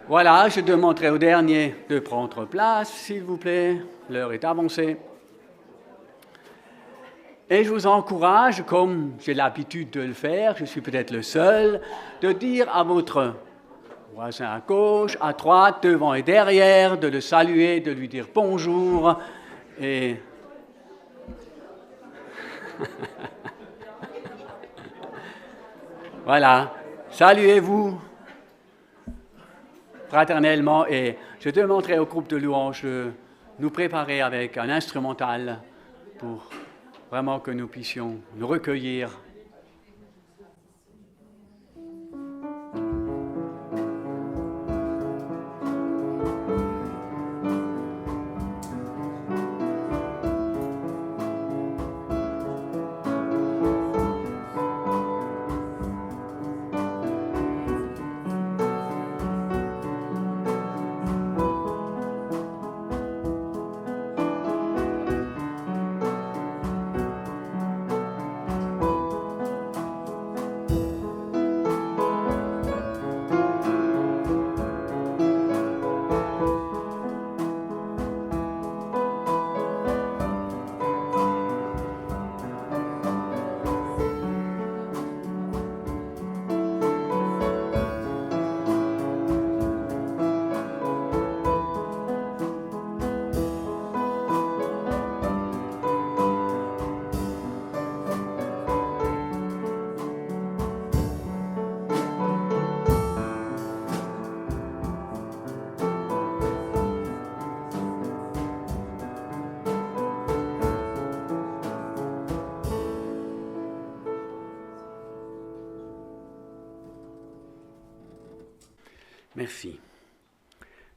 Voilà, je demanderai au dernier de prendre place, s'il vous plaît. L'heure est avancée. Et je vous encourage, comme j'ai l'habitude de le faire, je suis peut-être le seul, de dire à votre voisin à gauche, à droite, devant et derrière, de le saluer, de lui dire bonjour. Et voilà, saluez-vous fraternellement et je demanderai au groupe de louanges de nous préparer avec un instrumental pour vraiment que nous puissions nous recueillir. Merci.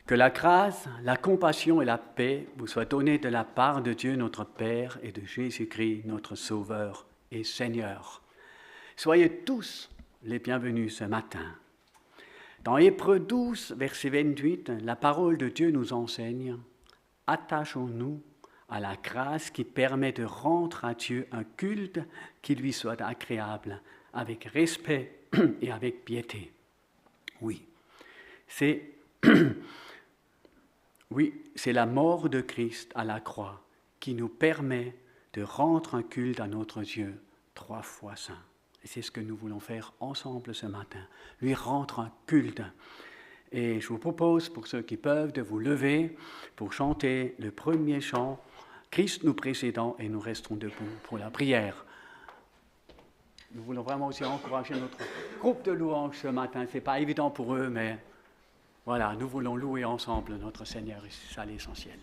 Que la grâce, la compassion et la paix vous soient données de la part de Dieu notre Père et de Jésus-Christ notre Sauveur et Seigneur. Soyez tous les bienvenus ce matin. Dans Hébreux 12, verset 28, la parole de Dieu nous enseigne « Attachons-nous à la grâce qui permet de rendre à Dieu un culte qui lui soit agréable, avec respect et avec piété. » Oui. C'est la mort de Christ à la croix qui nous permet de rendre un culte à notre Dieu 3 fois saint. Et c'est ce que nous voulons faire ensemble ce matin, lui rendre un culte. Et je vous propose, pour ceux qui peuvent, de vous lever pour chanter le premier chant, Christ nous précédant, et nous resterons debout pour la prière. Nous voulons vraiment aussi encourager notre groupe de louanges ce matin. Ce n'est pas évident pour eux, mais voilà, nous voulons louer ensemble notre Seigneur, et c'est ça l'essentiel.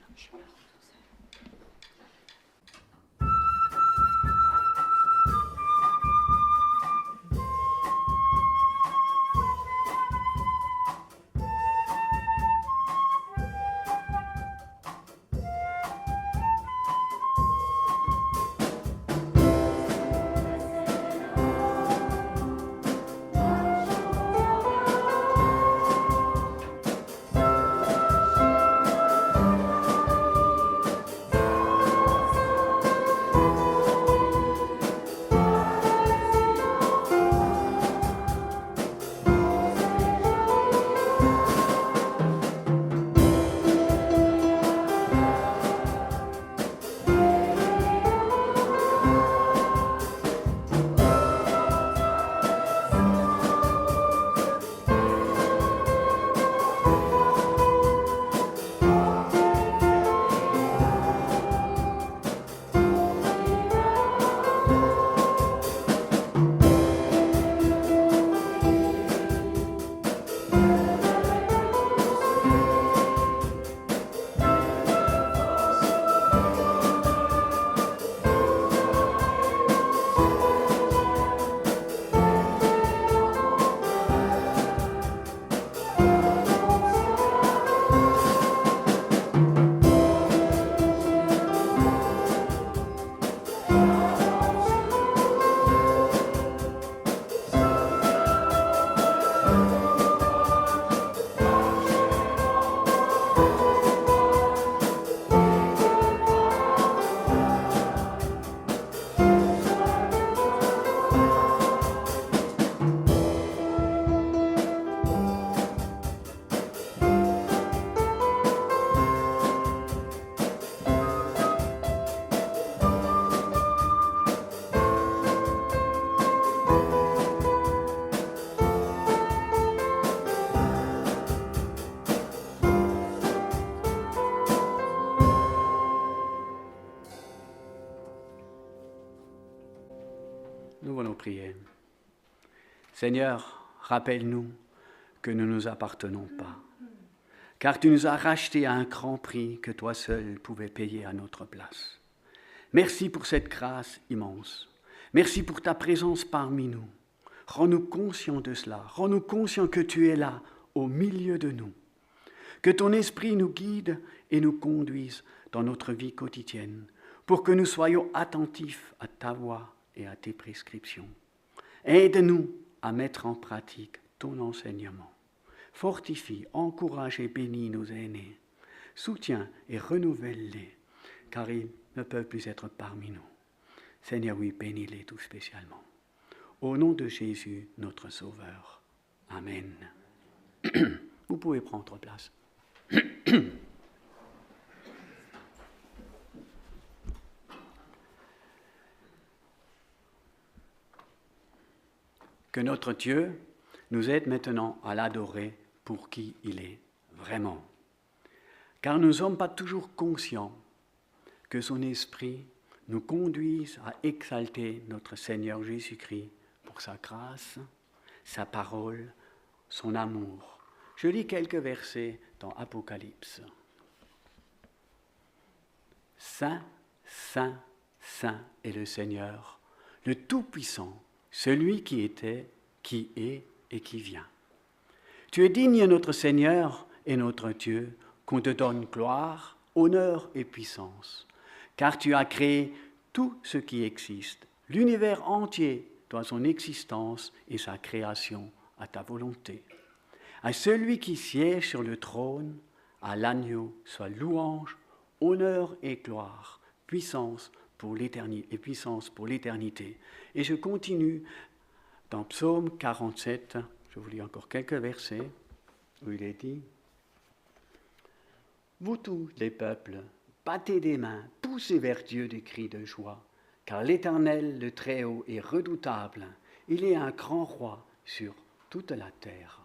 Seigneur, rappelle-nous que nous ne nous appartenons pas, car tu nous as rachetés à un grand prix que toi seul pouvais payer à notre place. Merci pour cette grâce immense. Merci pour ta présence parmi nous. Rends-nous conscients de cela. Rends-nous conscients que tu es là, au milieu de nous. Que ton esprit nous guide et nous conduise dans notre vie quotidienne, pour que nous soyons attentifs à ta voix et à tes prescriptions. Aide-nous à mettre en pratique ton enseignement. Fortifie, encourage et bénis nos aînés. Soutiens et renouvelle-les, car ils ne peuvent plus être parmi nous. Seigneur, oui, bénis-les tout spécialement. Au nom de Jésus, notre Sauveur. Amen. Vous pouvez prendre place. Que notre Dieu nous aide maintenant à l'adorer pour qui il est vraiment. Car nous ne sommes pas toujours conscients que son esprit nous conduise à exalter notre Seigneur Jésus-Christ pour sa grâce, sa parole, son amour. Je lis quelques versets dans Apocalypse. Saint, Saint, Saint est le Seigneur, le Tout-Puissant, celui qui était, qui est et qui vient. Tu es digne, notre Seigneur et notre Dieu, qu'on te donne gloire, honneur et puissance, car tu as créé tout ce qui existe. L'univers entier doit son existence et sa création à ta volonté. À celui qui siège sur le trône, à l'agneau, soit louange, honneur et gloire, puissance pour l'éternité. Et je continue dans Psaume 47, je vous lis encore quelques versets, où il est dit « Vous tous les peuples, battez des mains, poussez vers Dieu des cris de joie, car l'Éternel, le Très-Haut, est redoutable, il est un grand roi sur toute la terre.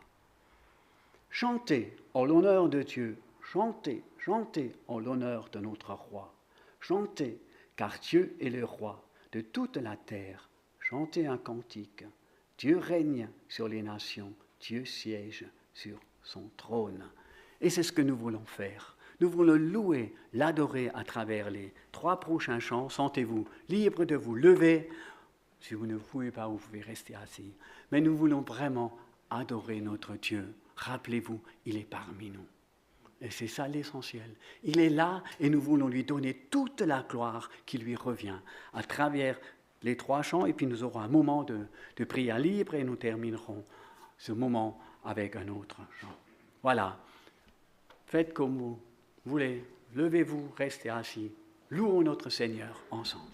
Chantez en l'honneur de Dieu, chantez, chantez en l'honneur de notre roi, chantez, car Dieu est le roi de toute la terre, chantez un cantique. Dieu règne sur les nations, Dieu siège sur son trône. » Et c'est ce que nous voulons faire. Nous voulons louer, l'adorer à travers les 3 prochains chants. Sentez-vous libre de vous lever. Si vous ne pouvez pas, vous pouvez rester assis. Mais nous voulons vraiment adorer notre Dieu. Rappelez-vous, il est parmi nous. Et c'est ça l'essentiel. Il est là et nous voulons lui donner toute la gloire qui lui revient à travers les 3 chants. Et puis nous aurons un moment de prière libre et nous terminerons ce moment avec un autre chant. Voilà. Faites comme vous voulez. Levez-vous, restez assis. Louons notre Seigneur ensemble.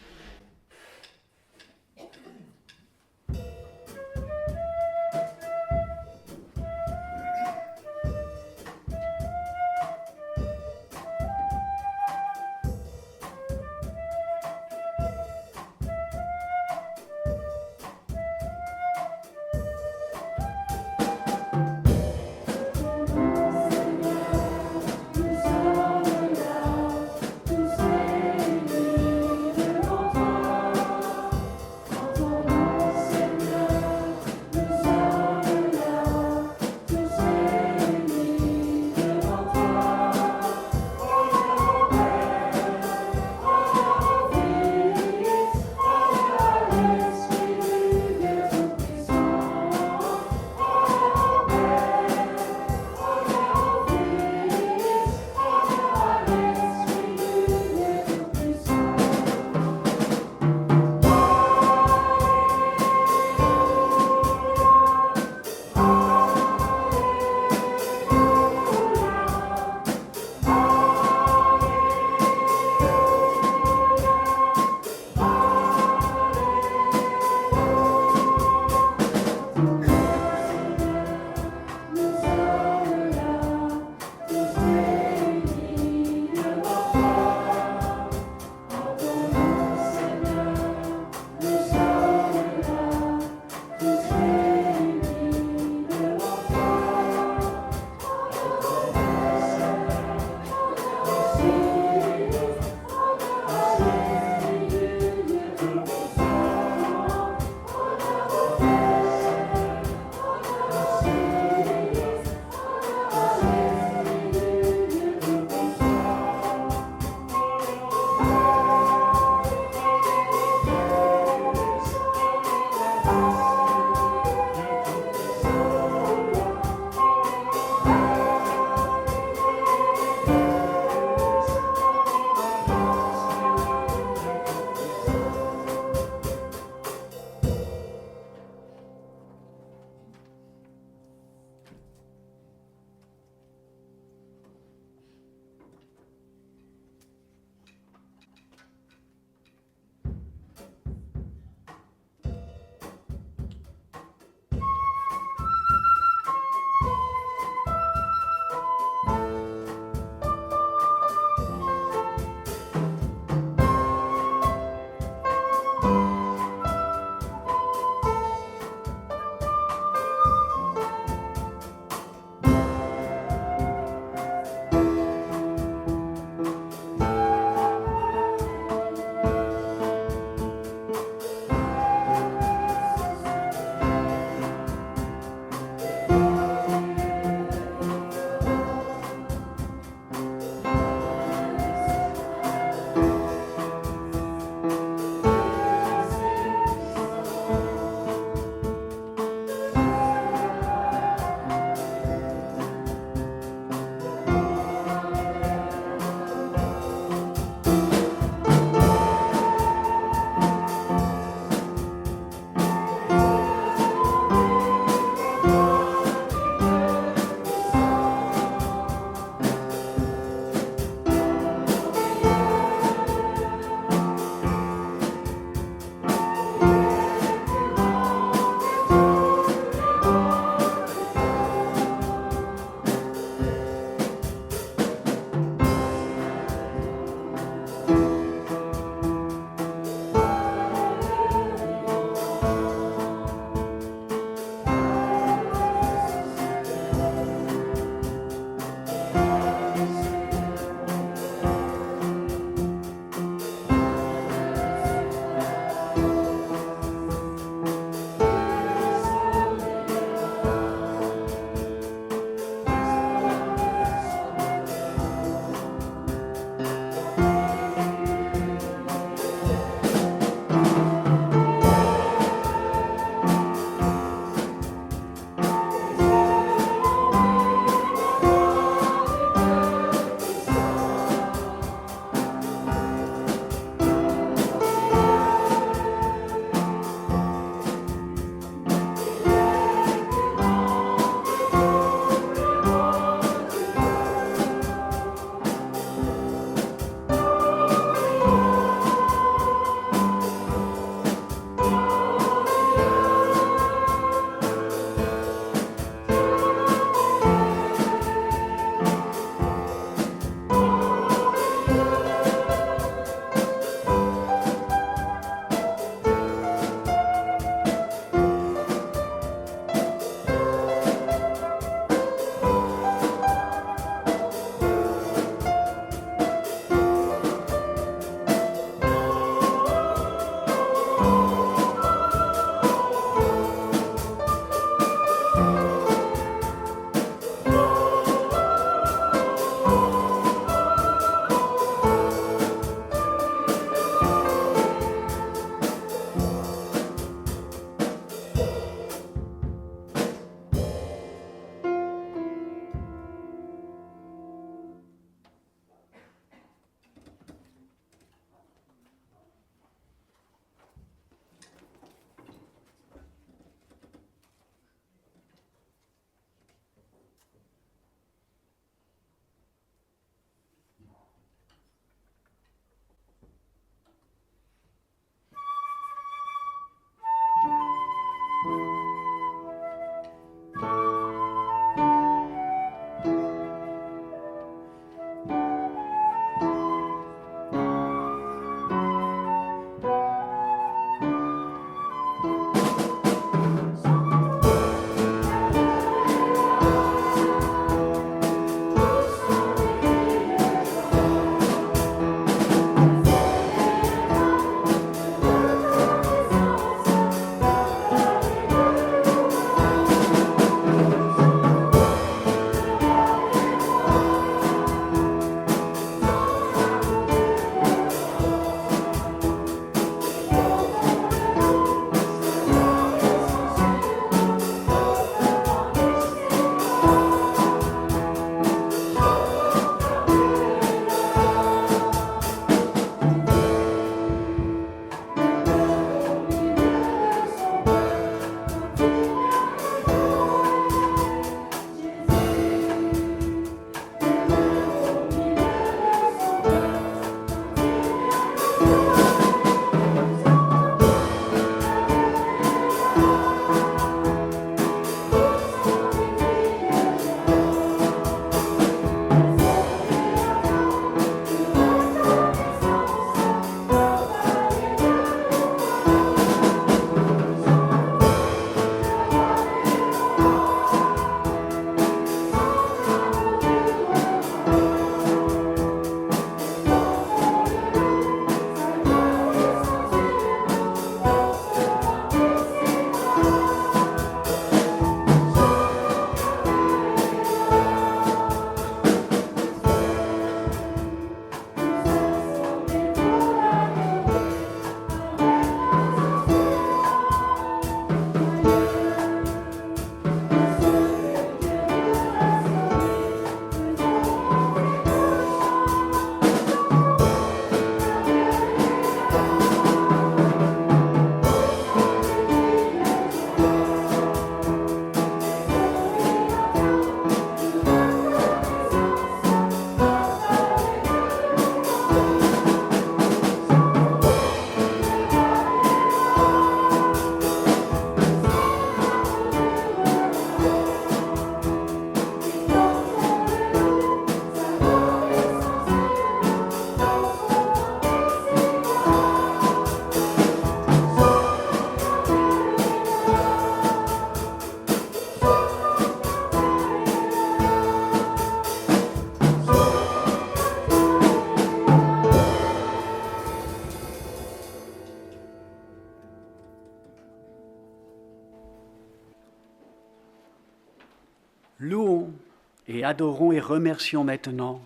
Et adorons et remercions maintenant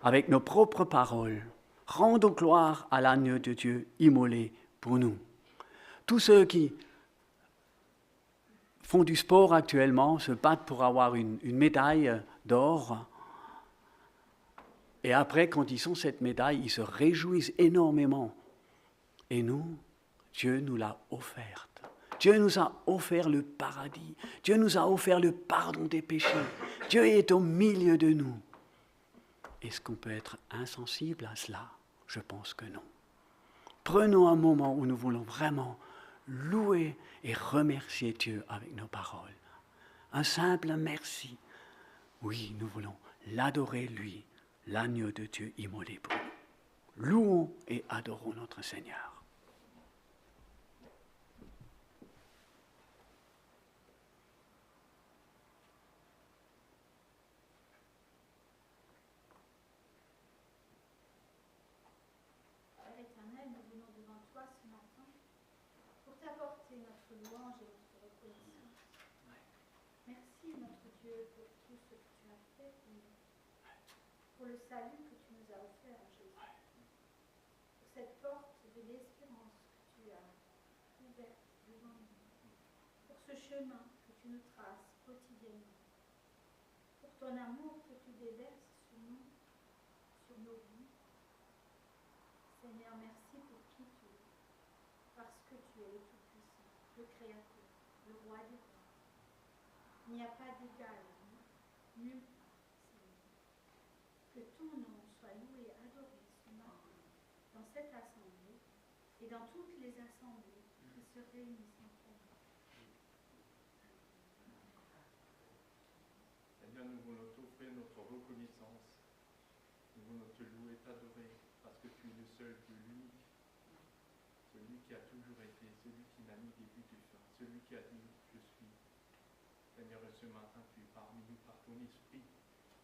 avec nos propres paroles. Rendons gloire à l'agneau de Dieu immolé pour nous. Tous ceux qui font du sport actuellement se battent pour avoir une médaille d'or. Et après, quand ils ont cette médaille, ils se réjouissent énormément. Et nous, Dieu nous l'a offerte. Dieu nous a offert le paradis. Dieu nous a offert le pardon des péchés. Dieu est au milieu de nous. Est-ce qu'on peut être insensible à cela? Je pense que non. Prenons un moment où nous voulons vraiment louer et remercier Dieu avec nos paroles. Un simple merci. Oui, nous voulons l'adorer, lui, l'agneau de Dieu immolé pour nous. Louons et adorons notre Seigneur. Père éternel, nous venons devant toi ce matin pour t'apporter notre louange et notre reconnaissance. Merci, notre Dieu, pour tout ce que tu as fait pour nous, pour le salut que tu nous as offert en Jésus, pour cette porte de l'espérance que tu as ouverte devant nous, pour ce chemin que tu nous traces quotidiennement, pour ton amour que tu déverses sur nous, sur nos vies. Seigneur, merci pour qui tu es, parce que tu es le Tout-Puissant, le Créateur, le Roi des rois. Il n'y a pas d'égal à nous, nulle part, Seigneur. Que ton nom soit loué et adoré ce matin, dans cette assemblée et dans toutes les assemblées qui se réunissent en ton nom. Seigneur, nous voulons t'offrir notre reconnaissance. Nous voulons te louer, t'adorer, parce que tu es le seul Dieu, l'unique. Celui qui a toujours été, celui qui n'a ni début ni fin, celui qui a dit je suis. Seigneur, ce matin, tu es parmi nous par ton esprit.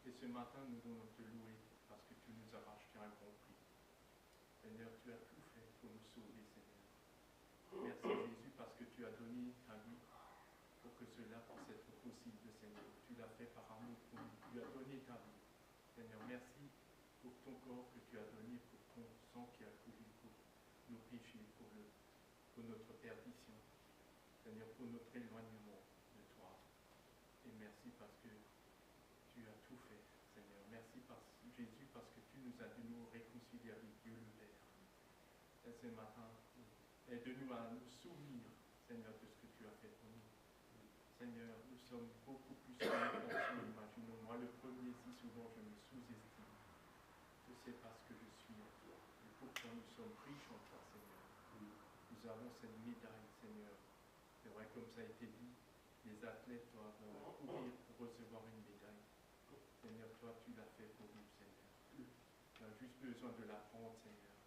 Et ce matin, nous voulons te louer parce que tu nous as racheté un bon prix. Seigneur, tu as tout fait pour nous sauver, Seigneur. Merci Jésus parce que tu as donné ta vie pour que cela puisse être possible, Seigneur. Tu l'as fait par amour pour nous. Tu as donné ta vie. Seigneur, merci pour ton corps que tu as donné, pour ton sang qui a coulé pour nos péchés, pour notre perdition. Seigneur, pour notre éloignement de toi. Et merci parce que tu as tout fait, Seigneur. Merci Jésus parce que tu nous as de nouveau réconciliés avec Dieu le Père. Et ce matin, aide-nous à nous souvenir, Seigneur, de ce que tu as fait pour nous. Seigneur, nous sommes beaucoup plus que nous pensons, imaginons. Moi, le premier, si souvent je me sous-estime. Je sais pas ce que je suis en toi. Et pourtant, nous sommes riches en toi, Seigneur. Nous avons cette médaille, Seigneur. C'est vrai, comme ça a été dit, les athlètes doivent courir pour recevoir une médaille. Seigneur, toi, tu l'as fait pour nous, Seigneur. Tu as juste besoin de la prendre, Seigneur.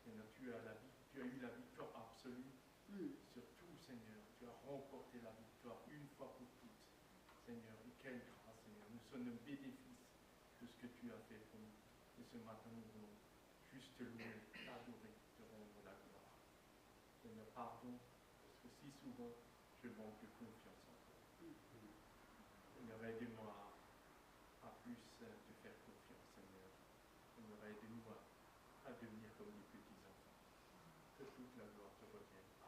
Seigneur, tu as eu la victoire absolue sur tout, Seigneur. Tu as remporté la victoire une fois pour toutes. Seigneur, et quelle grâce, Seigneur. Nous sommes le bénéfice de ce que tu as fait pour nous. Et ce matin, nous voulons juste te louer, t'adorer, te rendre la gloire. Seigneur, pardon, parce que si souvent, je manque de confiance en toi. Seigneur, aide-moi à plus te faire confiance, Seigneur. Seigneur, aide-nous à devenir comme les petits enfants. Que toute la gloire te revienne. À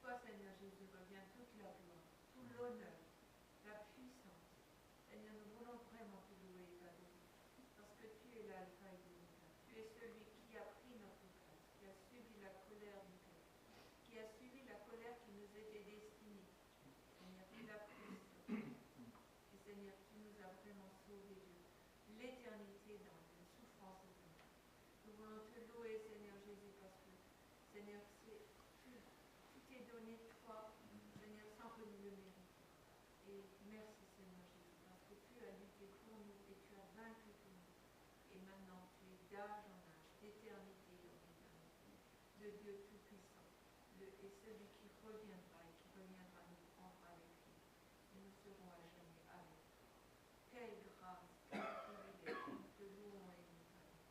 toi, Seigneur Jésus, revient toute la gloire, tout l'honneur, la puissance. Seigneur, nous voulons vraiment te louer et t'adorer, parce que tu es l'alpha et l'oméga. Tu es celui qui a pris notre place, qui a subi la colère du Père, qui a subi la colère qui nous était destinée. Seigneur, tu l'as prise sur toi. Et Seigneur, tu nous as vraiment sauvés de l'éternité dans les souffrances éternelles. Nous voulons te louer, Seigneur Jésus, parce que, Seigneur, tout est donné toi, Seigneur, sans que nous le méritions. Et merci, Seigneur Jésus, parce que tu as lutté pour nous et tu as vaincu pour nous. Et maintenant, tu es d'âge en âge, d'éternité en éternité, de Dieu Tout-Puissant, et celui qui reviendra et qui reviendra nous prendre avec lui. Et nous serons à jamais avec toi. Quelle grâce, quel privilège, nous te louons et nous t'adorons.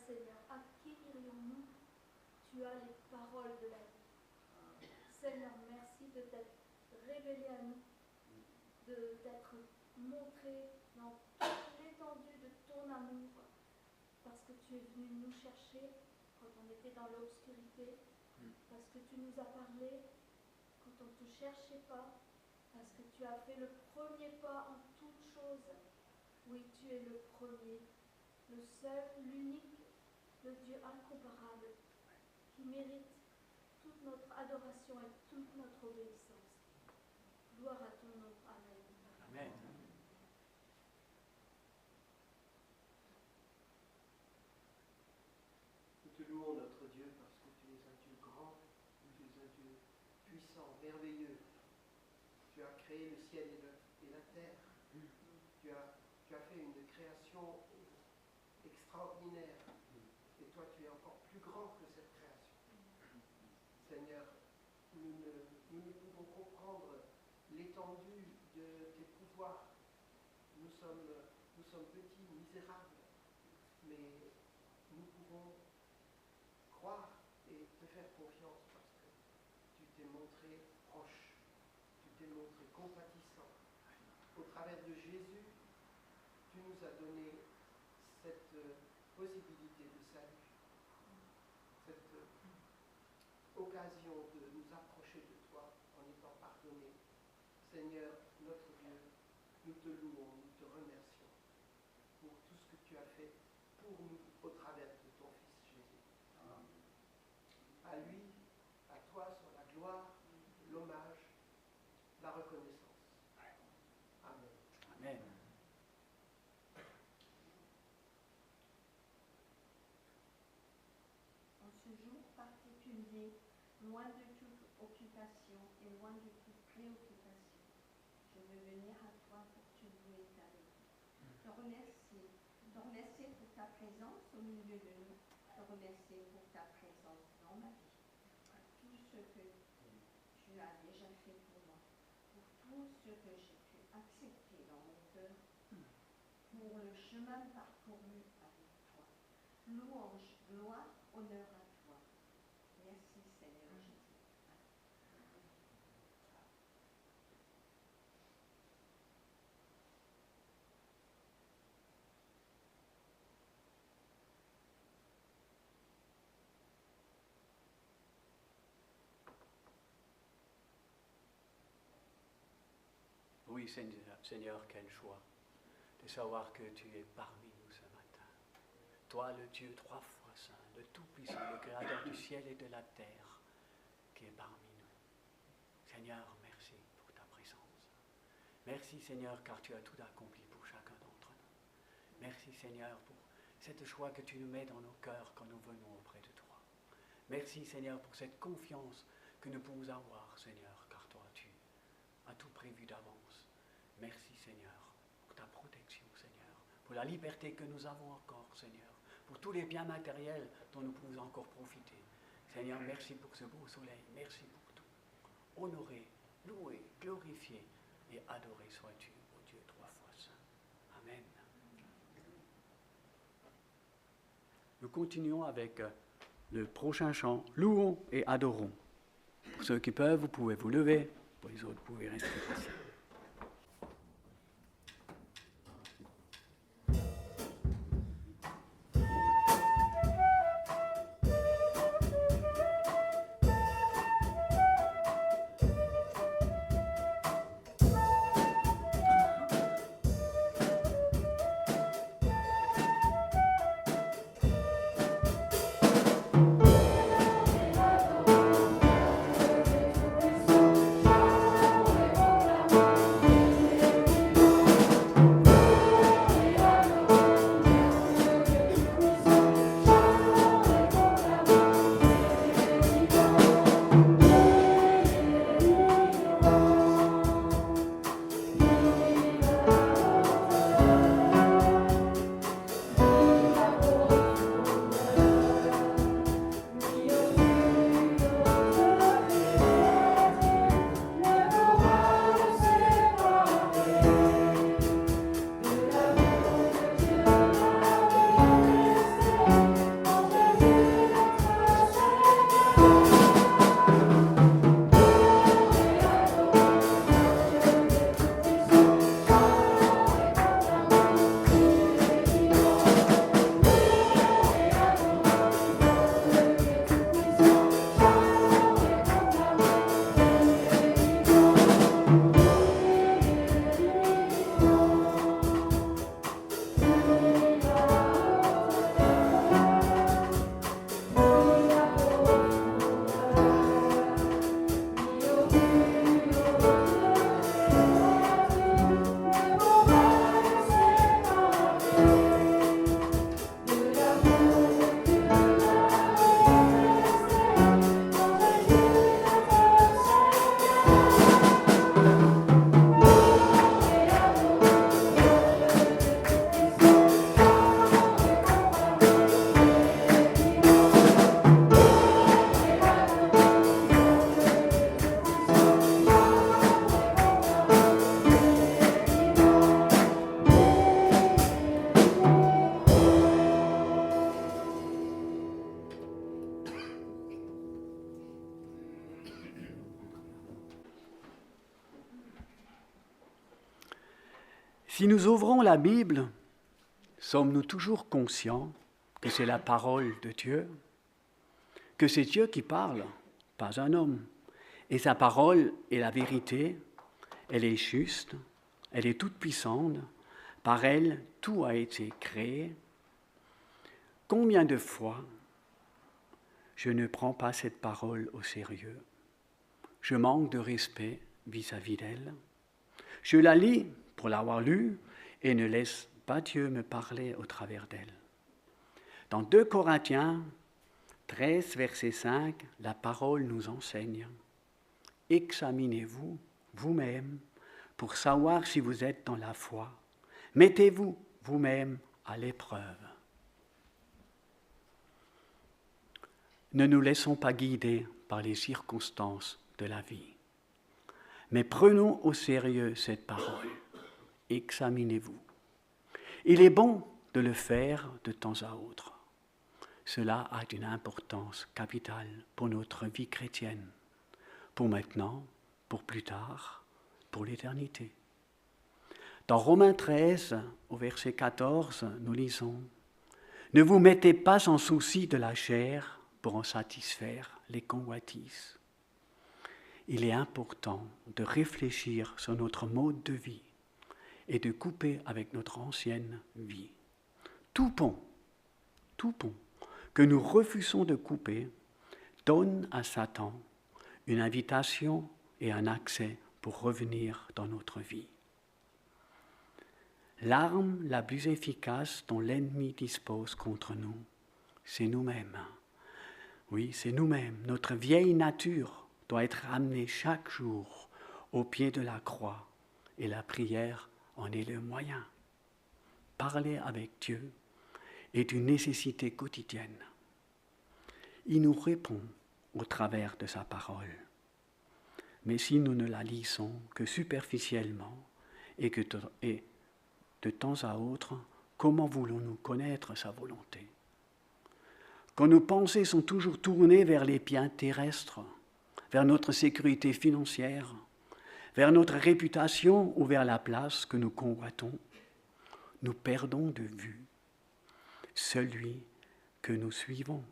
Seigneur, à qui irions-nous? Tu as les paroles de la vie. Seigneur, merci de t'être révélé à nous, de t'être montré dans toute l'étendue de ton amour, parce que tu es venu nous chercher quand on était dans l'obscurité, parce que tu nous as parlé quand on ne te cherchait pas, parce que tu as fait le premier pas en toutes choses. Oui, tu es le premier, le seul, l'unique, le Dieu incomparable, qui mérite toute notre adoration et toute notre obéissance. Gloire à ton nom. Amen. Amen. Nous te louons, notre Dieu, parce que tu es un Dieu grand, tu es un Dieu puissant, merveilleux. Tu as créé le ciel et la terre. Tu as fait une création extraordinaire. Et toi, tu es encore plus grand que cette création. Seigneur, nous ne pouvons comprendre l'étendue de tes pouvoirs. Nous sommes petits, misérables, mais nous pouvons croire et te faire confiance parce que tu t'es montré proche, tu t'es montré compatissant. Au travers de Jésus, tu nous as donné cette possibilité de salut, cette occasion de nous approcher de toi en étant pardonnés. Seigneur, notre Dieu, nous te louons, nous te remercions pour tout ce que tu as fait pour nous au travers de ton Fils Jésus. À lui, à toi soit la gloire, l'hommage, la reconnaissance. Amen. Amen. En ce jour particulier, loin de toute occupation et loin de toute préoccupation, je veux venir à toi pour te louer ta vie. Te remercier pour ta présence au milieu de nous, te remercier pour ta présence dans ma vie, pour tout ce que tu as déjà fait pour moi, pour tout ce que j'ai pu accepter dans mon cœur, pour le chemin parcouru avec toi. Louange, gloire, honneur à toi. Merci Seigneur Jésus. Oui, Seigneur, quelle joie de savoir que tu es parmi nous ce matin. Toi, le Dieu trois fois saint, le Tout-Puissant, le Créateur du ciel et de la terre, qui est parmi nous. Seigneur, merci pour ta présence. Merci, Seigneur, car tu as tout accompli pour chacun d'entre nous. Merci, Seigneur, pour cette joie que tu nous mets dans nos cœurs quand nous venons auprès de toi. Merci, Seigneur, pour cette confiance que nous pouvons avoir, Seigneur, car toi, tu as tout prévu d'avance. Merci, Seigneur, pour ta protection, Seigneur, pour la liberté que nous avons encore, Seigneur, pour tous les biens matériels dont nous pouvons encore profiter. Seigneur, merci pour ce beau soleil, merci pour tout. Honoré, loué, glorifié et adoré sois-tu, ô Dieu trois fois saint. Amen. Nous continuons avec le prochain chant, Louons et adorons. Pour ceux qui peuvent, vous pouvez vous lever, pour les autres, vous pouvez rester assis. Amen. Si nous ouvrons la Bible, sommes-nous toujours conscients que c'est la parole de Dieu, que c'est Dieu qui parle, pas un homme, et sa parole est la vérité, elle est juste, elle est toute puissante, par elle tout a été créé. Combien de fois je ne prends pas cette parole au sérieux? Je manque de respect vis-à-vis d'elle. Je la lis pour l'avoir lue et ne laisse pas Dieu me parler au travers d'elle. Dans 2 Corinthiens 13, verset 5, la parole nous enseigne. Examinez-vous vous-même pour savoir si vous êtes dans la foi. Mettez-vous vous-même à l'épreuve. Ne nous laissons pas guider par les circonstances de la vie, mais prenons au sérieux cette parole. Examinez-vous. Il est bon de le faire de temps à autre. Cela a une importance capitale pour notre vie chrétienne, pour maintenant, pour plus tard, pour l'éternité. Dans Romains 13, au verset 14, nous lisons « Ne vous mettez pas en souci de la chair pour en satisfaire les convoitises. » Il est important de réfléchir sur notre mode de vie et de couper avec notre ancienne vie. Tout pont que nous refusons de couper donne à Satan une invitation et un accès pour revenir dans notre vie. L'arme la plus efficace dont l'ennemi dispose contre nous, c'est nous-mêmes. Oui, c'est nous-mêmes. Notre vieille nature doit être ramenée chaque jour au pied de la croix et la prière en est le moyen. Parler avec Dieu est une nécessité quotidienne. Il nous répond au travers de sa parole. Mais si nous ne la lisons que superficiellement et de temps à autre, comment voulons-nous connaître sa volonté? Quand nos pensées sont toujours tournées vers les biens terrestres, vers notre sécurité financière, vers notre réputation ou vers la place que nous convoitons, nous perdons de vue celui que nous suivons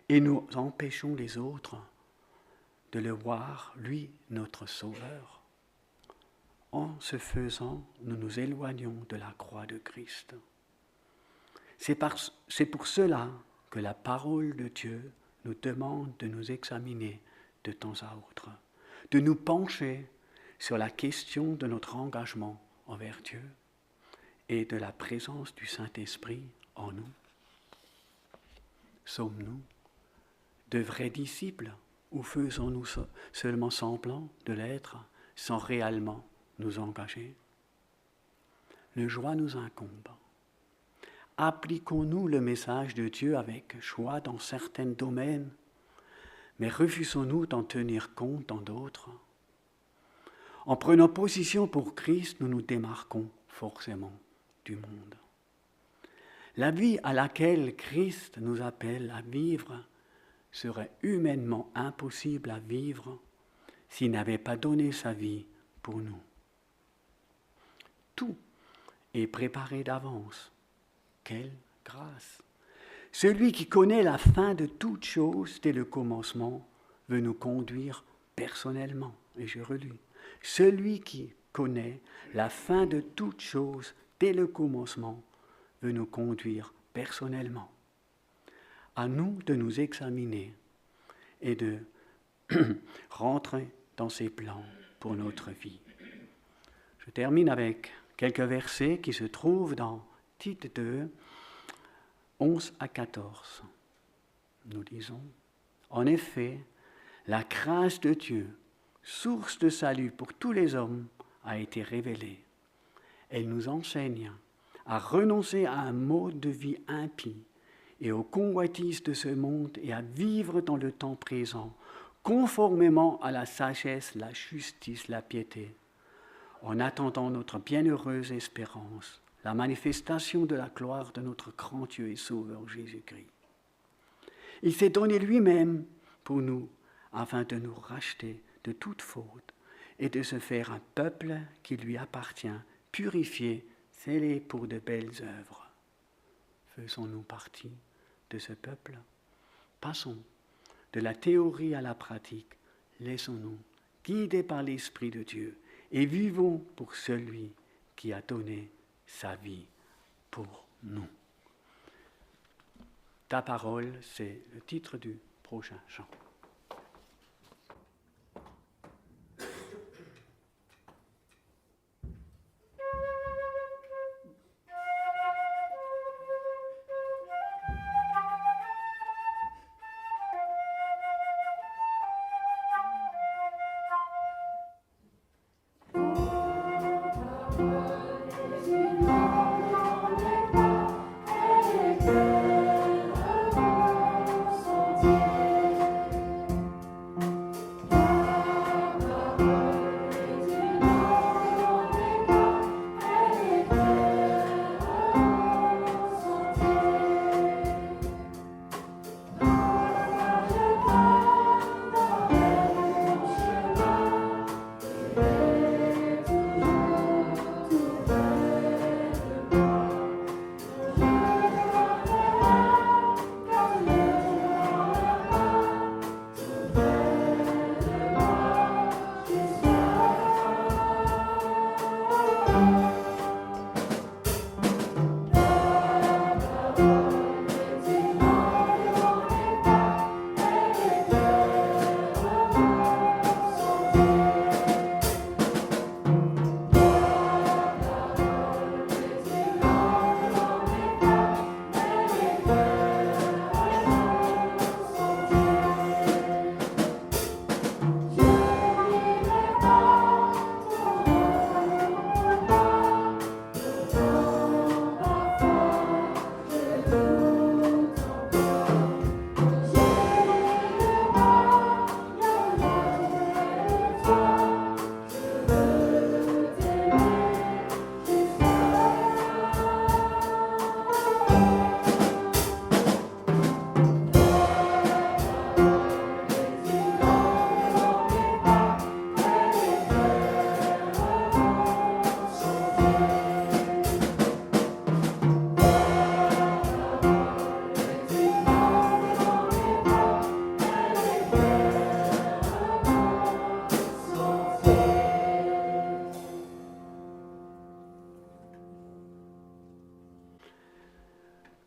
et nous empêchons les autres de le voir, lui, notre Sauveur. En ce faisant, nous nous éloignons de la croix de Christ. C'est pour cela que la parole de Dieu nous demande de nous examiner de temps à autre, de nous pencher sur la question de notre engagement envers Dieu et de la présence du Saint-Esprit en nous. Sommes-nous de vrais disciples ou faisons-nous seulement semblant de l'être sans réellement nous engager? Le choix nous incombe. Appliquons-nous le message de Dieu avec choix dans certains domaines, mais refusons-nous d'en tenir compte dans d'autres? En prenant position pour Christ, nous nous démarquons forcément du monde. La vie à laquelle Christ nous appelle à vivre serait humainement impossible à vivre s'il n'avait pas donné sa vie pour nous. Tout est préparé d'avance. Quelle grâce! Celui qui connaît la fin de toute chose dès le commencement veut nous conduire personnellement. Et je relis. Celui qui connaît la fin de toute chose dès le commencement veut nous conduire personnellement. À nous de nous examiner et de rentrer dans ses plans pour notre vie. Je termine avec quelques versets qui se trouvent dans Tite 2, 11 à 14. Nous disons, en effet, la grâce de Dieu, source de salut pour tous les hommes, a été révélée. Elle nous enseigne à renoncer à un mode de vie impie et aux convoitises de ce monde et à vivre dans le temps présent, conformément à la sagesse, la justice, la piété, en attendant notre bienheureuse espérance, la manifestation de la gloire de notre grand Dieu et Sauveur Jésus-Christ. Il s'est donné lui-même pour nous, afin de nous racheter de toute faute et de se faire un peuple qui lui appartient, purifiés, scellés pour de belles œuvres. Faisons-nous partie de ce peuple? Passons de la théorie à la pratique. Laissons-nous guider par l'Esprit de Dieu et vivons pour celui qui a donné sa vie pour nous. Ta parole, c'est le titre du prochain chant.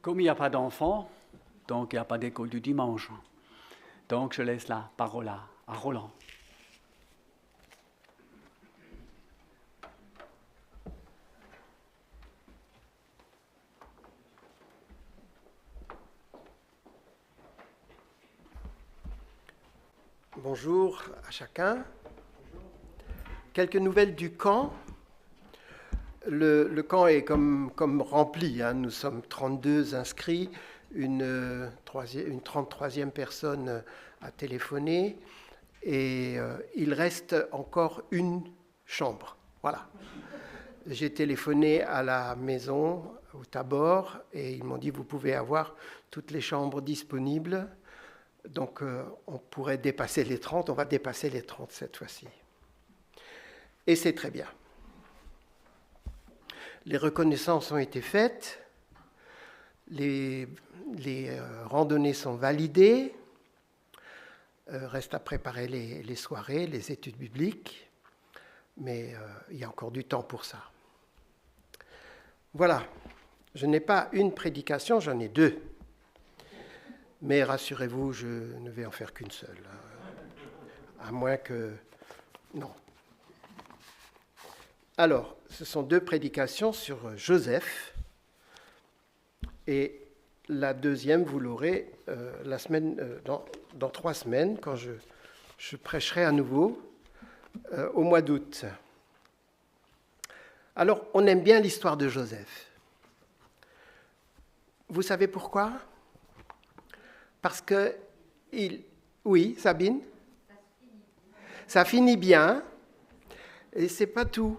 Comme il n'y a pas d'enfants, donc il n'y a pas d'école du dimanche. Donc je laisse la parole à Roland. Bonjour à chacun. Quelques nouvelles du camp. Le camp est comme rempli. Nous sommes 32 inscrits, une 33e personne a téléphoné et il reste encore une chambre. Voilà. J'ai téléphoné à la maison, au Tabor, et ils m'ont dit vous pouvez avoir toutes les chambres disponibles. Donc on pourrait dépasser les 30, on va dépasser les 30 cette fois-ci. Et c'est très bien. Les reconnaissances ont été faites, les randonnées sont validées, reste à préparer les soirées, les études bibliques, mais il y a encore du temps pour ça. Voilà, je n'ai pas une prédication, j'en ai deux. Mais rassurez-vous, je ne vais en faire qu'une seule, à moins que... Non. Alors, ce sont deux prédications sur Joseph, et la deuxième, vous l'aurez la semaine, dans 3 semaines, quand je prêcherai à nouveau, au mois d'août. Alors, on aime bien l'histoire de Joseph. Vous savez pourquoi ? Parce que, oui, Sabine ? Ça finit bien, et c'est pas tout.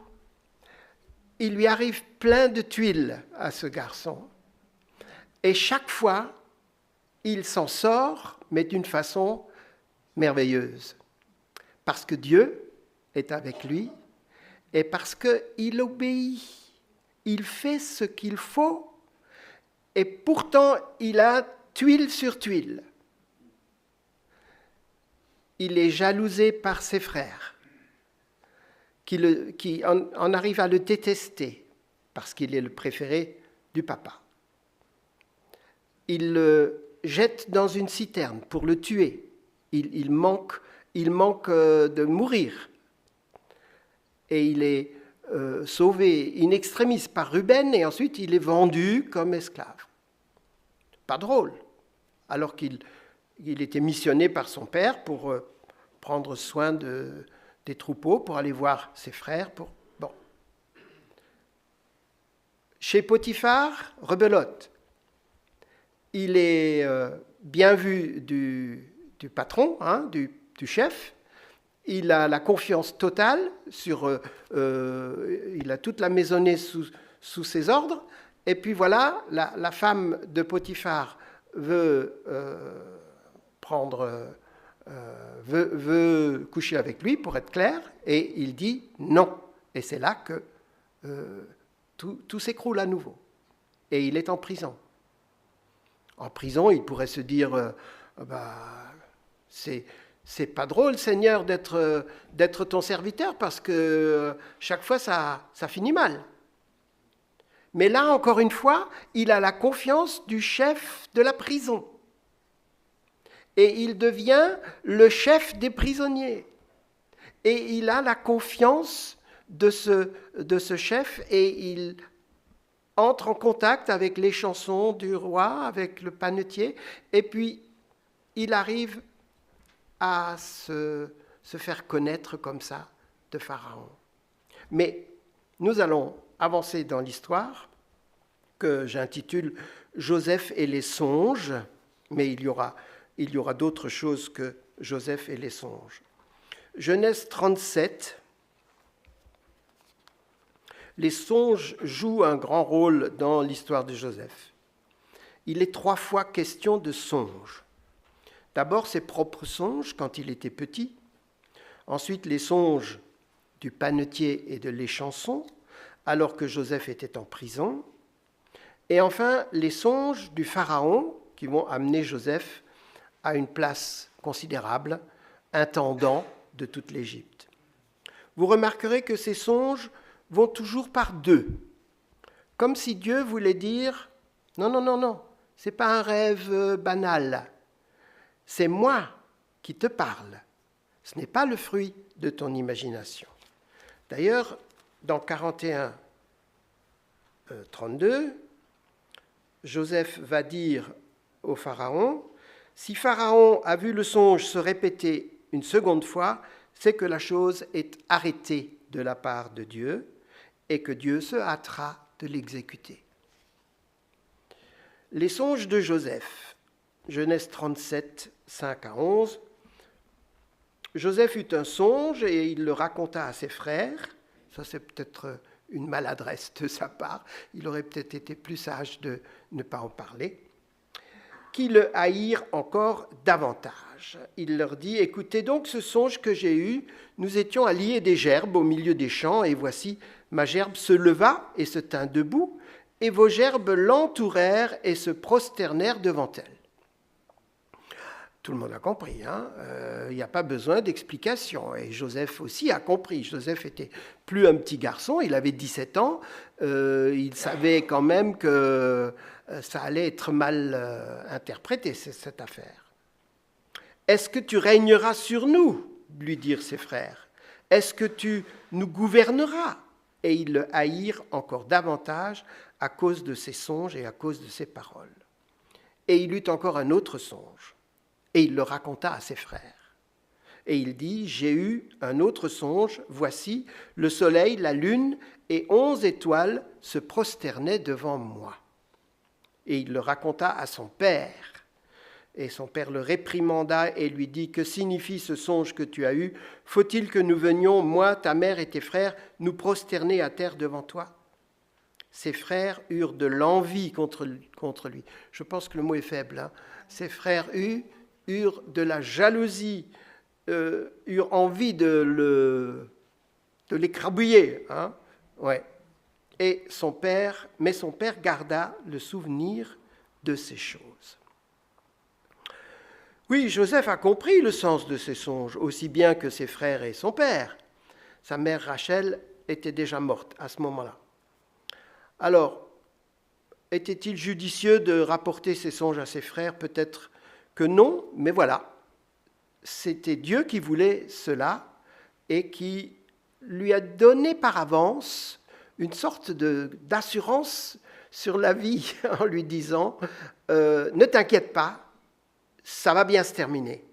Il lui arrive plein de tuiles à ce garçon. Et chaque fois, il s'en sort, mais d'une façon merveilleuse. Parce que Dieu est avec lui et parce qu'il obéit. Il fait ce qu'il faut, et pourtant il a tuile sur tuile. Il est jalousé par ses frères, qui en arrivent à le détester, parce qu'il est le préféré du papa. Il le jette dans une citerne pour le tuer. Il manque de mourir. Et il est sauvé in extremis par Ruben, et ensuite il est vendu comme esclave. Pas drôle, alors qu'il était missionné par son père pour prendre soin des troupeaux, pour aller voir ses frères. Bon. Chez Potiphar, rebelote. Il est bien vu du patron, du chef. Il a la confiance totale il a toute la maisonnée sous ses ordres. Et puis voilà, la femme de Potiphar veut coucher avec lui, pour être clair, et il dit non. Et c'est là que tout s'écroule à nouveau. Et il est en prison. En prison, il pourrait se dire c'est pas drôle, Seigneur, d'être ton serviteur, parce que chaque fois, ça finit mal. Mais là, encore une fois, il a la confiance du chef de la prison. Et il devient le chef des prisonniers. Et il a la confiance de ce chef, et il entre en contact avec les chansons du roi, avec le panetier, et puis il arrive à se faire connaître comme ça de Pharaon. Mais nous allons avancer dans l'histoire, que j'intitule « Joseph et les songes », mais il y aura d'autres choses que Joseph et les songes. Genèse 37. Les songes jouent un grand rôle dans l'histoire de Joseph. Il est 3 fois question de songes. D'abord, ses propres songes quand il était petit. Ensuite, les songes du panetier et de l'échanson, alors que Joseph était en prison. Et enfin, les songes du Pharaon qui vont amener Joseph à une place considérable, intendant de toute l'Égypte. Vous remarquerez que ces songes vont toujours par 2, comme si Dieu voulait dire « Non, ce n'est pas un rêve banal, c'est moi qui te parle, ce n'est pas le fruit de ton imagination. » D'ailleurs, dans 41, 32, Joseph va dire au Pharaon, « Si Pharaon a vu le songe se répéter une seconde fois, c'est que la chose est arrêtée de la part de Dieu et que Dieu se hâtera de l'exécuter. » Les songes de Joseph, Genèse 37, 5 à 11. Joseph eut un songe et il le raconta à ses frères. Ça, c'est peut-être une maladresse de sa part. Il aurait peut-être été plus sage de ne pas en parler. Qui le haïrent encore davantage. Il leur dit, « Écoutez donc ce songe que j'ai eu. Nous étions à lier des gerbes au milieu des champs, et voici, ma gerbe se leva et se tint debout, et vos gerbes l'entourèrent et se prosternèrent devant elle. » Tout le monde a compris, il n'y a pas besoin d'explication. Et Joseph aussi a compris. Joseph était plus un petit garçon, il avait 17 ans. Il savait quand même que ça allait être mal interprété, cette affaire. « Est-ce que tu régneras sur nous ?» lui dirent ses frères. « Est-ce que tu nous gouverneras ?» Et ils le haïrent encore davantage à cause de ses songes et à cause de ses paroles. Et il eut encore un autre songe. Et il le raconta à ses frères. Et il dit, « J'ai eu un autre songe, voici, le soleil, la lune et 11 étoiles se prosternaient devant moi. » Et il le raconta à son père. Et son père le réprimanda et lui dit, « Que signifie ce songe que tu as eu? Faut-il que nous venions, moi, ta mère et tes frères, nous prosterner à terre devant toi ?» Ses frères eurent de l'envie contre lui. Je pense que le mot est faible. Ses frères eurent de la jalousie, eurent envie de de l'écrabouiller. Hein? Ouais. Et son père garda le souvenir de ces choses. Oui, Joseph a compris le sens de ses songes, aussi bien que ses frères et son père. Sa mère Rachel était déjà morte à ce moment-là. Alors, était-il judicieux de rapporter ses songes à ses frères? Peut-être que non, mais voilà. C'était Dieu qui voulait cela et qui lui a donné par avance une sorte d'assurance sur la vie en lui disant ne t'inquiète pas, ça va bien se terminer.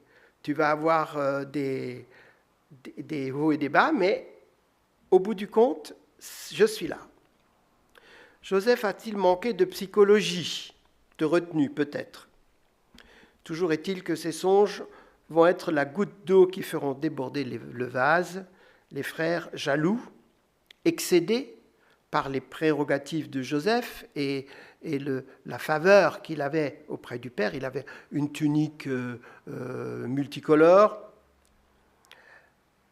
Tu vas avoir des hauts et des bas, mais au bout du compte, je suis là. Joseph a-t-il manqué de psychologie, de retenue peut-être? Toujours est-il que ces songes vont être la goutte d'eau qui feront déborder le vase. Les frères jaloux, excédés par les prérogatives de Joseph et la faveur qu'il avait auprès du père. Il avait une tunique multicolore.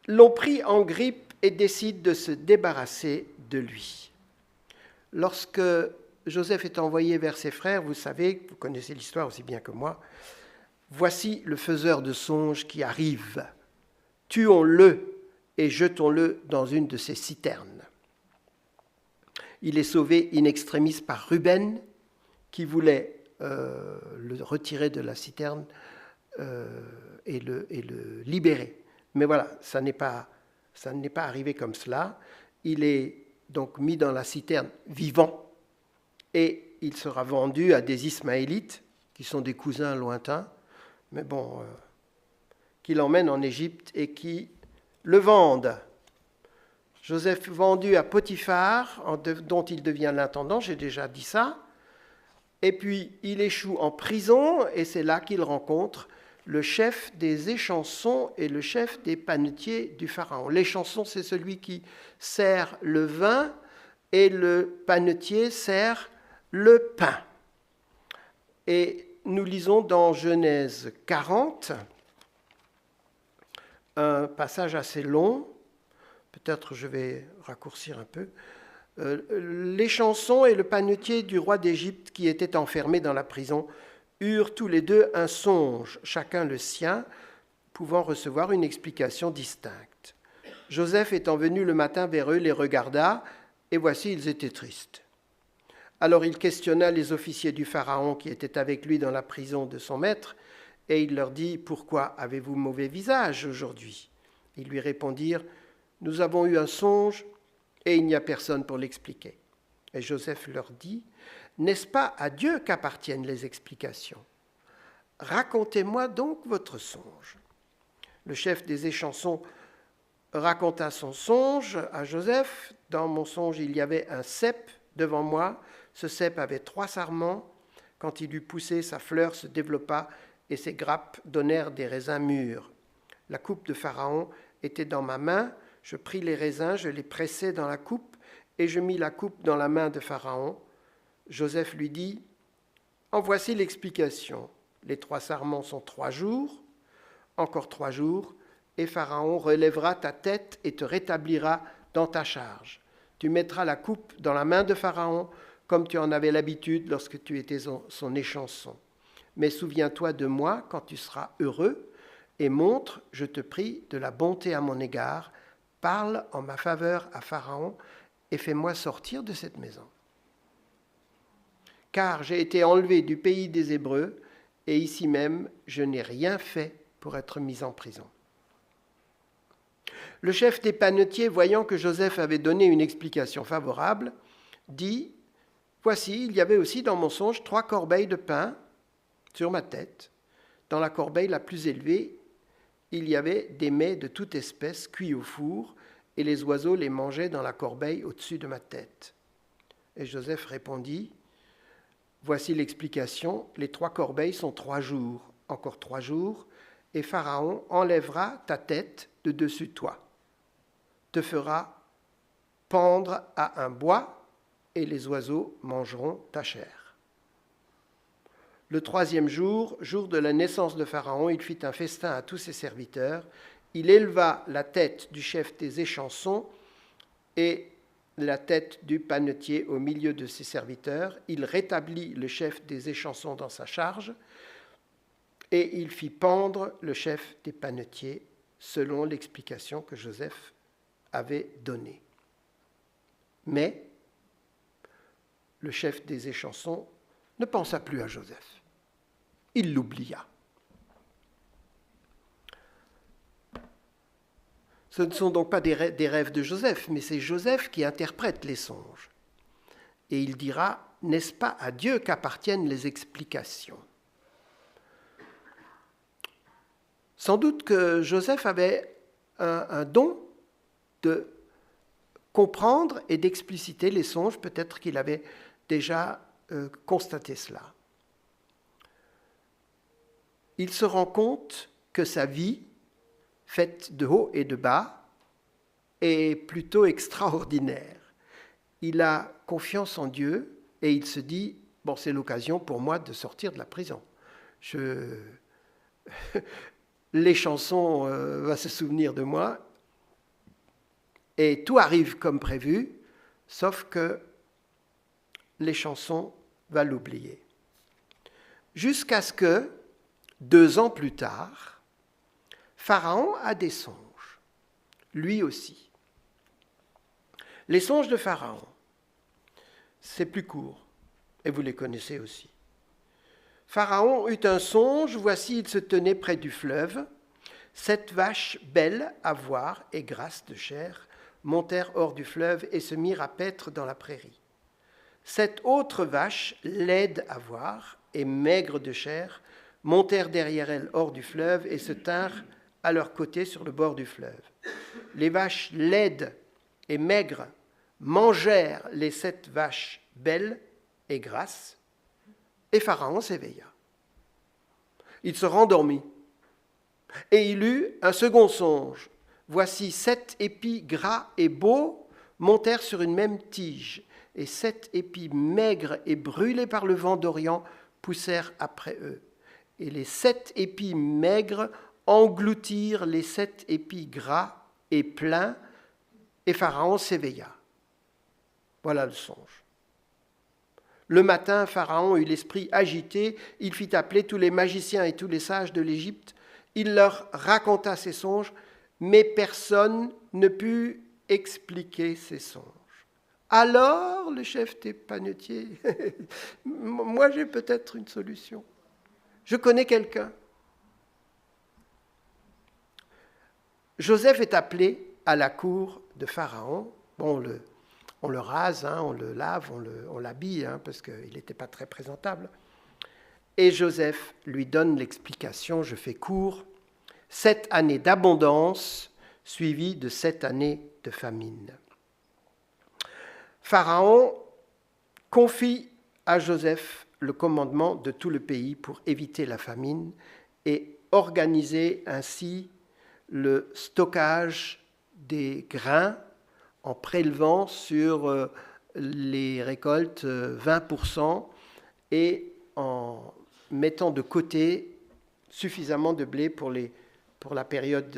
L'ont pris en grippe et décident de se débarrasser de lui. Lorsque Joseph est envoyé vers ses frères, vous savez, vous connaissez l'histoire aussi bien que moi, voici le faiseur de songes qui arrive. Tuons-le et jetons-le dans une de ces citernes. Il est sauvé in extremis par Ruben, qui voulait le retirer de la citerne et le libérer. Mais voilà, ça n'est pas arrivé comme cela. Il est donc mis dans la citerne vivant et il sera vendu à des Ismaélites, qui sont des cousins lointains, mais bon, qui l'emmènent en Égypte et qui le vendent. Joseph vendu à Potiphar, dont il devient l'intendant, j'ai déjà dit ça. Et puis il échoue en prison et c'est là qu'il rencontre le chef des échansons et le chef des panetiers du Pharaon. L'échanson, c'est celui qui sert le vin et le panetier sert le pain. Et nous lisons dans Genèse 40 un passage assez long. Peut-être je vais raccourcir un peu. L'échanson et le panetier du roi d'Égypte qui étaient enfermés dans la prison eurent tous les deux un songe, chacun le sien, pouvant recevoir une explication distincte. Joseph étant venu le matin vers eux, les regarda, et voici, ils étaient tristes. Alors il questionna les officiers du Pharaon qui étaient avec lui dans la prison de son maître, et il leur dit « Pourquoi avez-vous mauvais visage aujourd'hui ?» Ils lui répondirent « Nous avons eu un songe, et il n'y a personne pour l'expliquer. » Et Joseph leur dit « N'est-ce pas à Dieu qu'appartiennent les explications? Racontez-moi donc votre songe. » Le chef des échansons raconta son songe à Joseph. « Dans mon songe, il y avait un cep devant moi. Ce cep avait 3 sarments. Quand il eut poussé, sa fleur se développa et ses grappes donnèrent des raisins mûrs. La coupe de Pharaon était dans ma main. Je pris les raisins, je les pressai dans la coupe et je mis la coupe dans la main de Pharaon. Joseph lui dit, « En voici l'explication. Les 3 sarments sont 3 jours, encore 3 jours, et Pharaon relèvera ta tête et te rétablira dans ta charge. Tu mettras la coupe dans la main de Pharaon, comme tu en avais l'habitude lorsque tu étais son échanson. Mais souviens-toi de moi quand tu seras heureux, et montre, je te prie, de la bonté à mon égard. Parle en ma faveur à Pharaon, et fais-moi sortir de cette maison. Car j'ai été enlevé du pays des Hébreux, et ici même, je n'ai rien fait pour être mis en prison. » Le chef des panetiers, voyant que Joseph avait donné une explication favorable, dit, « Voici, il y avait aussi dans mon songe 3 corbeilles de pain sur ma tête. Dans la corbeille la plus élevée, il y avait des mets de toute espèce cuits au four, et les oiseaux les mangeaient dans la corbeille au-dessus de ma tête. » Et Joseph répondit, « Voici l'explication, les 3 corbeilles sont 3 jours, encore 3 jours, et Pharaon enlèvera ta tête de dessus toi, te fera pendre à un bois, et les oiseaux mangeront ta chair. » Le 3e jour, jour de la naissance de Pharaon, il fit un festin à tous ses serviteurs. Il éleva la tête du chef des échansons et la tête du panetier au milieu de ses serviteurs. Il rétablit le chef des échansons dans sa charge et il fit pendre le chef des panetiers selon l'explication que Joseph avait donnée. Mais le chef des échansons ne pensa plus à Joseph. Il l'oublia. Ce ne sont donc pas des rêves de Joseph, mais c'est Joseph qui interprète les songes. Et il dira, n'est-ce pas à Dieu qu'appartiennent les explications ? Sans doute que Joseph avait un don de comprendre et d'expliciter les songes, peut-être qu'il avait déjà constaté cela. Il se rend compte que sa vie, faite de haut et de bas, est plutôt extraordinaire. Il a confiance en Dieu et il se dit, bon, c'est l'occasion pour moi de sortir de la prison. Les chansons vont se souvenir de moi et tout arrive comme prévu, sauf que les chansons va l'oublier. Jusqu'à ce que, 2 ans plus tard, Pharaon a des songes, lui aussi. Les songes de Pharaon, c'est plus court, et vous les connaissez aussi. Pharaon eut un songe, voici, il se tenait près du fleuve. 7 vaches belles à voir et grasses de chair montèrent hors du fleuve et se mirent à paître dans la prairie. 7 autres vaches, laides à voir et maigres de chair, montèrent derrière elles hors du fleuve et se tinrent à leur côté sur le bord du fleuve. Les vaches laides et maigres mangèrent les 7 vaches belles et grasses, et Pharaon s'éveilla. Il se rendormit, et il eut un second songe. Voici 7 épis gras et beaux montèrent sur une même tige, et 7 épis maigres et brûlés par le vent d'Orient poussèrent après eux. Et les 7 épis maigres engloutirent les 7 épis gras et pleins, et Pharaon s'éveilla. Voilà le songe. Le matin, Pharaon eut l'esprit agité, il fit appeler tous les magiciens et tous les sages de l'Égypte. Il leur raconta ses songes, mais personne ne put expliquer ses songes. Alors, le chef des panetiers, moi j'ai peut-être une solution. Je connais quelqu'un. Joseph est appelé à la cour de Pharaon. Bon, on le rase, on le lave, on l'habille, parce qu'il n'était pas très présentable. Et Joseph lui donne l'explication, je fais court, 7 années d'abondance suivies de 7 années de famine. Pharaon confie à Joseph le commandement de tout le pays pour éviter la famine et organiser ainsi le stockage des grains en prélevant sur les récoltes 20% et en mettant de côté suffisamment de blé pour la période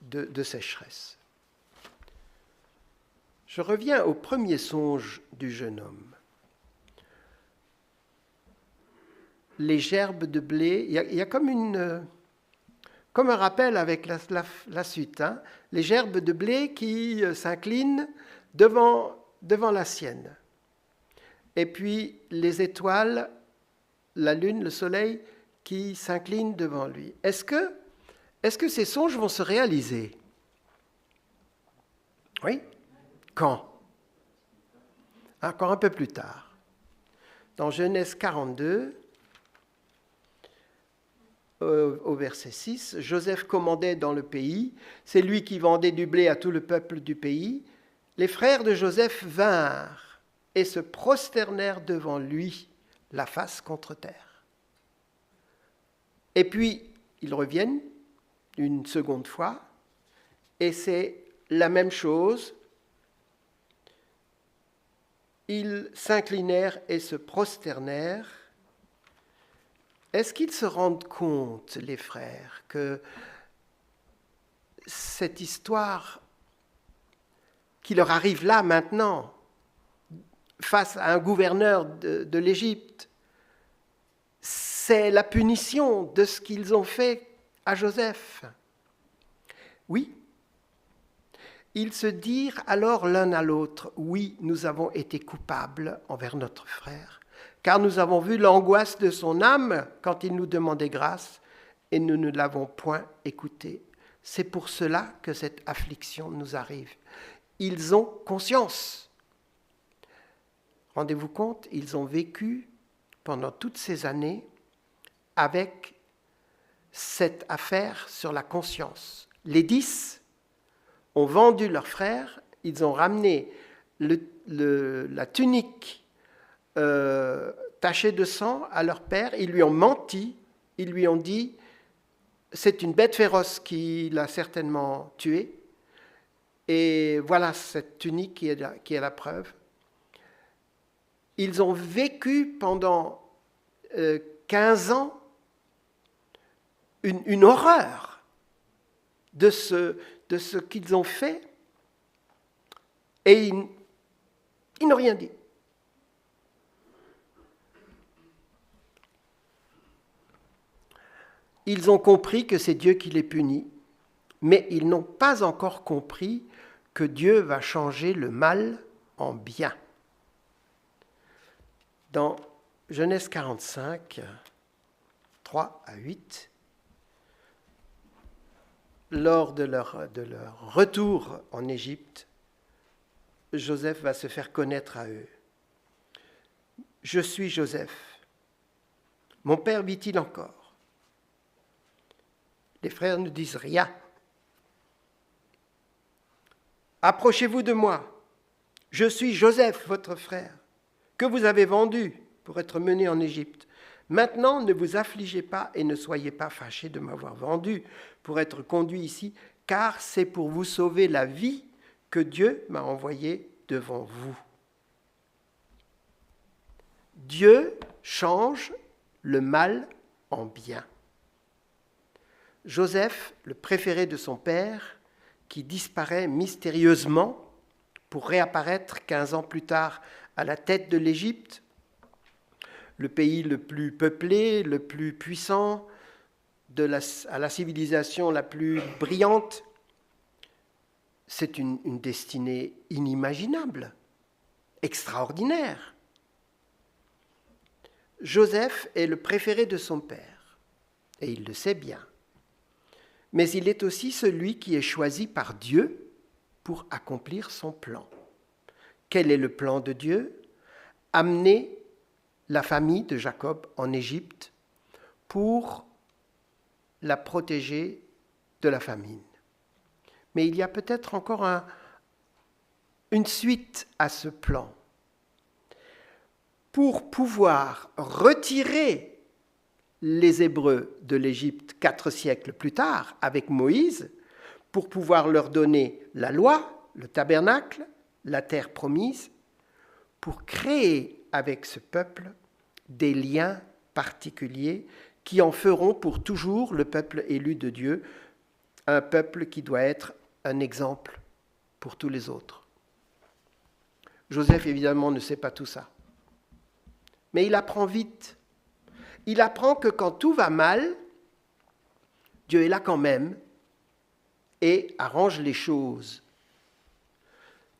de sécheresse. Je reviens au premier songe du jeune homme. Les gerbes de blé, il y a comme un rappel avec la suite, les gerbes de blé qui s'inclinent devant la sienne. Et puis les étoiles, la lune, le soleil qui s'inclinent devant lui. Est-ce que ces songes vont se réaliser ? Oui ? Quand ? Encore un peu plus tard. Dans Genèse 42, au verset 6, Joseph commandait dans le pays, c'est lui qui vendait du blé à tout le peuple du pays. Les frères de Joseph vinrent et se prosternèrent devant lui, la face contre terre. Et puis, ils reviennent une seconde fois, et c'est la même chose. Ils s'inclinèrent et se prosternèrent. Est-ce qu'ils se rendent compte, les frères, que cette histoire qui leur arrive là maintenant, face à un gouverneur de l'Égypte, c'est la punition de ce qu'ils ont fait à Joseph. Oui, ils se dirent alors l'un à l'autre, « Oui, nous avons été coupables envers notre frère, car nous avons vu l'angoisse de son âme quand il nous demandait grâce, et nous ne l'avons point écouté. C'est pour cela que cette affliction nous arrive. » Ils ont conscience. Rendez-vous compte, ils ont vécu pendant toutes ces années avec cette affaire sur la conscience. Les 10 ont vendu leur frère, ils ont ramené la tunique tachée de sang à leur père, ils lui ont menti, ils lui ont dit « c'est une bête féroce qui l'a certainement tué ». Et voilà cette tunique qui est la preuve. Ils ont vécu pendant 15 ans une horreur de ce qu'ils ont fait, et ils n'ont rien dit. Ils ont compris que c'est Dieu qui les punit, mais ils n'ont pas encore compris que Dieu va changer le mal en bien. Dans Genèse 45, 3 à 8, lors de leur retour en Égypte, Joseph va se faire connaître à eux. « Je suis Joseph. Mon père vit-il encore ?» Les frères ne disent rien. « Approchez-vous de moi. Je suis Joseph, votre frère, que vous avez vendu pour être mené en Égypte. Maintenant, ne vous affligez pas et ne soyez pas fâchés de m'avoir vendu pour être conduit ici, car c'est pour vous sauver la vie que Dieu m'a envoyé devant vous. » Dieu change le mal en bien. Joseph, le préféré de son père, qui disparaît mystérieusement pour réapparaître 15 ans plus tard à la tête de l'Égypte, le pays le plus peuplé, le plus puissant, à la civilisation la plus brillante, c'est une destinée inimaginable, extraordinaire. Joseph est le préféré de son père, et il le sait bien. Mais il est aussi celui qui est choisi par Dieu pour accomplir son plan. Quel est le plan de Dieu ? Amener la famille de Jacob en Égypte pour la protéger de la famine. Mais il y a peut-être encore une suite à ce plan. Pour pouvoir retirer les Hébreux de l'Égypte 4 siècles plus tard, avec Moïse, pour pouvoir leur donner la loi, le tabernacle, la terre promise, pour créer avec ce peuple des liens particuliers qui en feront pour toujours le peuple élu de Dieu, un peuple qui doit être un exemple pour tous les autres. Joseph, évidemment, ne sait pas tout ça. Mais il apprend vite. Il apprend que quand tout va mal, Dieu est là quand même et arrange les choses.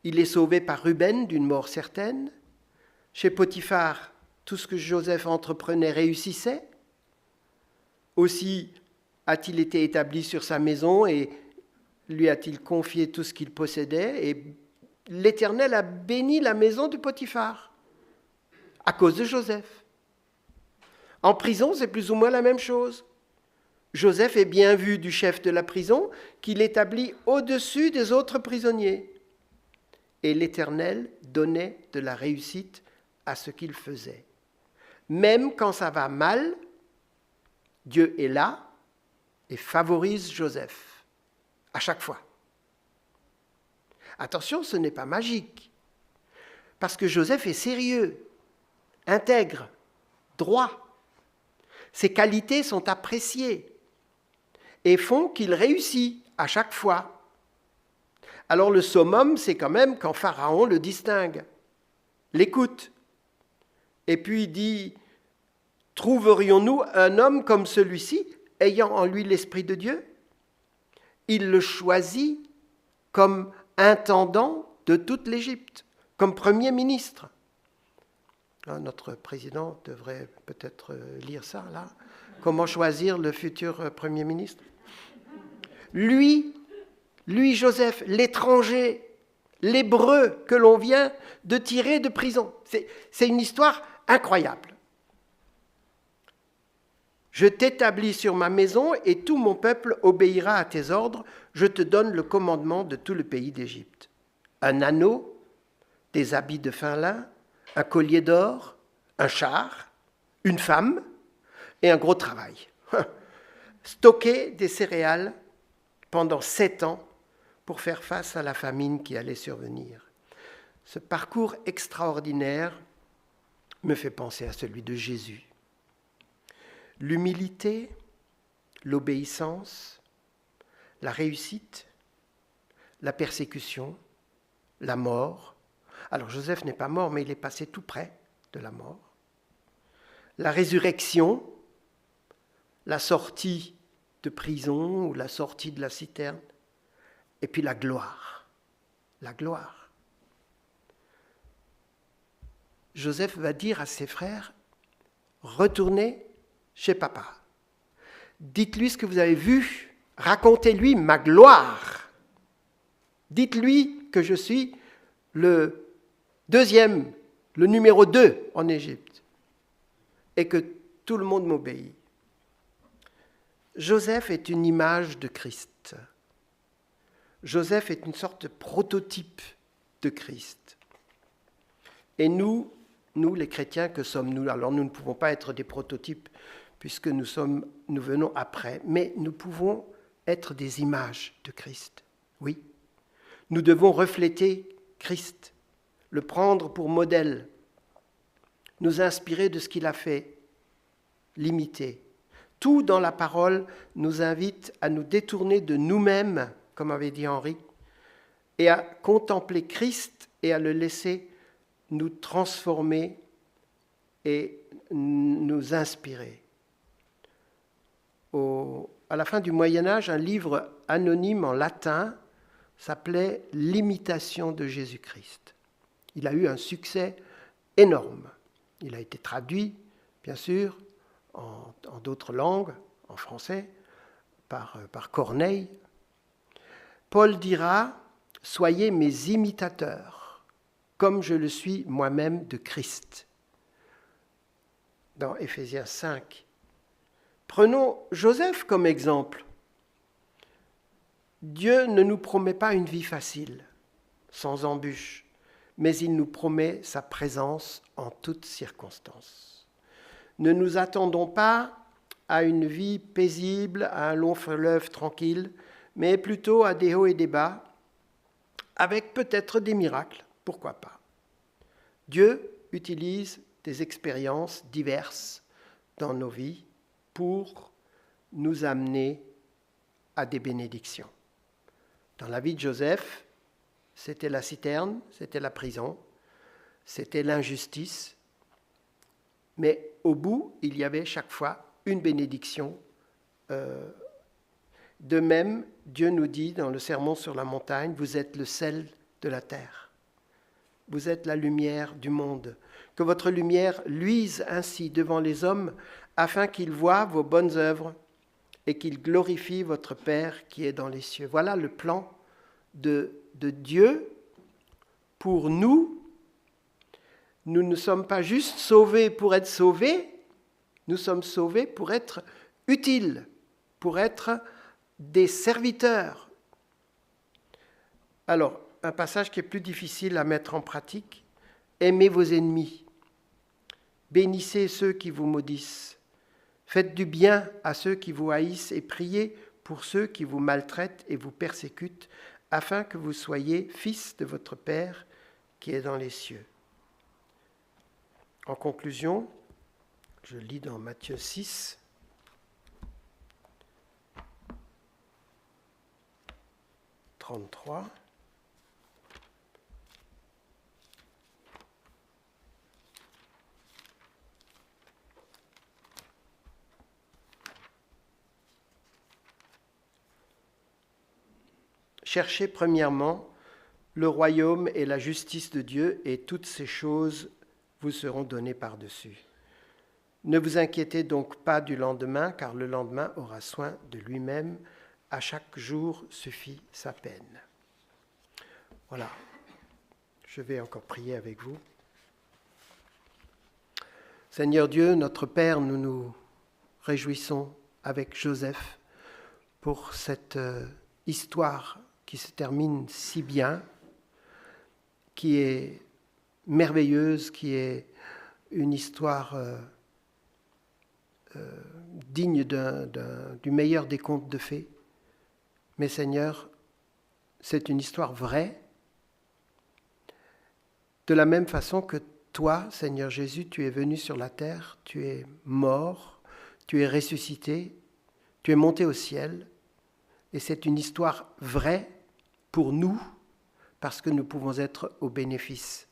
Il est sauvé par Ruben d'une mort certaine. Chez Potiphar, tout ce que Joseph entreprenait réussissait. Aussi a-t-il été établi sur sa maison et lui a-t-il confié tout ce qu'il possédait. Et l'Éternel a béni la maison de Potiphar à cause de Joseph. En prison, c'est plus ou moins la même chose. Joseph est bien vu du chef de la prison qu'il établit au-dessus des autres prisonniers. Et l'Éternel donnait de la réussite à ce qu'il faisait. Même quand ça va mal, Dieu est là et favorise Joseph, à chaque fois. Attention, ce n'est pas magique, parce que Joseph est sérieux, intègre, droit. Ses qualités sont appréciées et font qu'il réussit à chaque fois. Alors le summum, c'est quand même quand Pharaon le distingue, l'écoute. Et puis il dit, trouverions-nous un homme comme celui-ci, ayant en lui l'Esprit de Dieu? Il le choisit comme intendant de toute l'Égypte, comme premier ministre. Notre président devrait peut-être lire ça, là. Comment choisir le futur premier ministre? Lui, Joseph, l'étranger, l'hébreu que l'on vient de tirer de prison. C'est une histoire incroyable. Je t'établis sur ma maison et tout mon peuple obéira à tes ordres. Je te donne le commandement de tout le pays d'Égypte. Un anneau, des habits de fin lin, un collier d'or, un char, une femme et un gros travail. Stocker des céréales pendant 7 ans pour faire face à la famine qui allait survenir. Ce parcours extraordinaire me fait penser à celui de Jésus. L'humilité, l'obéissance, la réussite, la persécution, la mort. Alors Joseph n'est pas mort, mais il est passé tout près de la mort. La résurrection, la sortie de prison ou la sortie de la citerne, et puis la gloire. La gloire. Joseph va dire à ses frères, retournez chez papa. Dites-lui ce que vous avez vu, racontez-lui ma gloire. Dites-lui que je suis le numéro 2 en Égypte, et que tout le monde m'obéit. Joseph est une image de Christ. Joseph est une sorte de prototype de Christ. Et nous les chrétiens, que sommes-nous? Alors nous ne pouvons pas être des prototypes puisque nous venons après, mais nous pouvons être des images de Christ. Oui, nous devons refléter Christ, le prendre pour modèle, nous inspirer de ce qu'il a fait, l'imiter. Tout dans la parole nous invite à nous détourner de nous-mêmes, comme avait dit Henri, et à contempler Christ et à le laisser nous transformer et nous inspirer. À la fin du Moyen-Âge, un livre anonyme en latin s'appelait « L'imitation de Jésus-Christ ». Il a eu un succès énorme. Il a été traduit, bien sûr, en d'autres langues, en français, par Corneille. Paul dira « Soyez mes imitateurs, comme je le suis moi-même de Christ ». Dans Éphésiens 5. Prenons Joseph comme exemple. Dieu ne nous promet pas une vie facile, sans embûches, mais il nous promet sa présence en toutes circonstances. Ne nous attendons pas à une vie paisible, à un long fleuve tranquille, mais plutôt à des hauts et des bas, avec peut-être des miracles, pourquoi pas. Dieu utilise des expériences diverses dans nos vies pour nous amener à des bénédictions. Dans la vie de Joseph, c'était la citerne, c'était la prison, c'était l'injustice, mais au bout, il y avait chaque fois une bénédiction. De même, Dieu nous dit dans le Sermon sur la montagne, vous êtes le sel de la terre, vous êtes la lumière du monde. Que votre lumière luise ainsi devant les hommes, afin qu'ils voient vos bonnes œuvres et qu'ils glorifient votre Père qui est dans les cieux. Voilà le plan de Dieu pour nous. Nous ne sommes pas juste sauvés pour être sauvés, nous sommes sauvés pour être utiles, pour être des serviteurs. Alors, un passage qui est plus difficile à mettre en pratique, aimez vos ennemis, bénissez ceux qui vous maudissent, faites du bien à ceux qui vous haïssent et priez pour ceux qui vous maltraitent et vous persécutent, afin que vous soyez fils de votre Père qui est dans les cieux. En conclusion, je lis dans Matthieu 6, « 33 ». cherchez premièrement le royaume et la justice de Dieu, et toutes ces choses vous seront données par-dessus. Ne vous inquiétez donc pas du lendemain, car le lendemain aura soin de lui-même. À chaque jour suffit sa peine. Voilà. Je vais encore prier avec vous. Seigneur Dieu, notre Père, nous nous réjouissons avec Joseph pour cette histoire qui se termine si bien, qui est merveilleuse, qui est une histoire digne du meilleur des contes de fées. Mais Seigneur, c'est une histoire vraie, de la même façon que toi, Seigneur Jésus, tu es venu sur la terre, tu es mort, tu es ressuscité, tu es monté au ciel, et c'est une histoire vraie pour nous, parce que nous pouvons être au bénéfice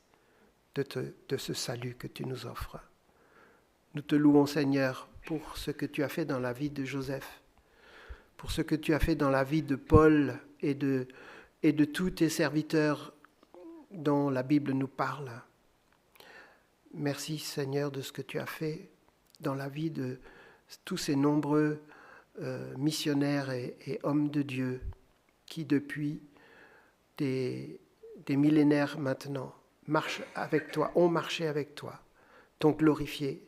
de ce salut que tu nous offres. Nous te louons, Seigneur, pour ce que tu as fait dans la vie de Joseph, pour ce que tu as fait dans la vie de Paul et de tous tes serviteurs dont la Bible nous parle. Merci, Seigneur, de ce que tu as fait dans la vie de tous ces nombreux missionnaires et hommes de Dieu qui, depuis des millénaires maintenant, marchent avec toi, ont marché avec toi, t'ont glorifié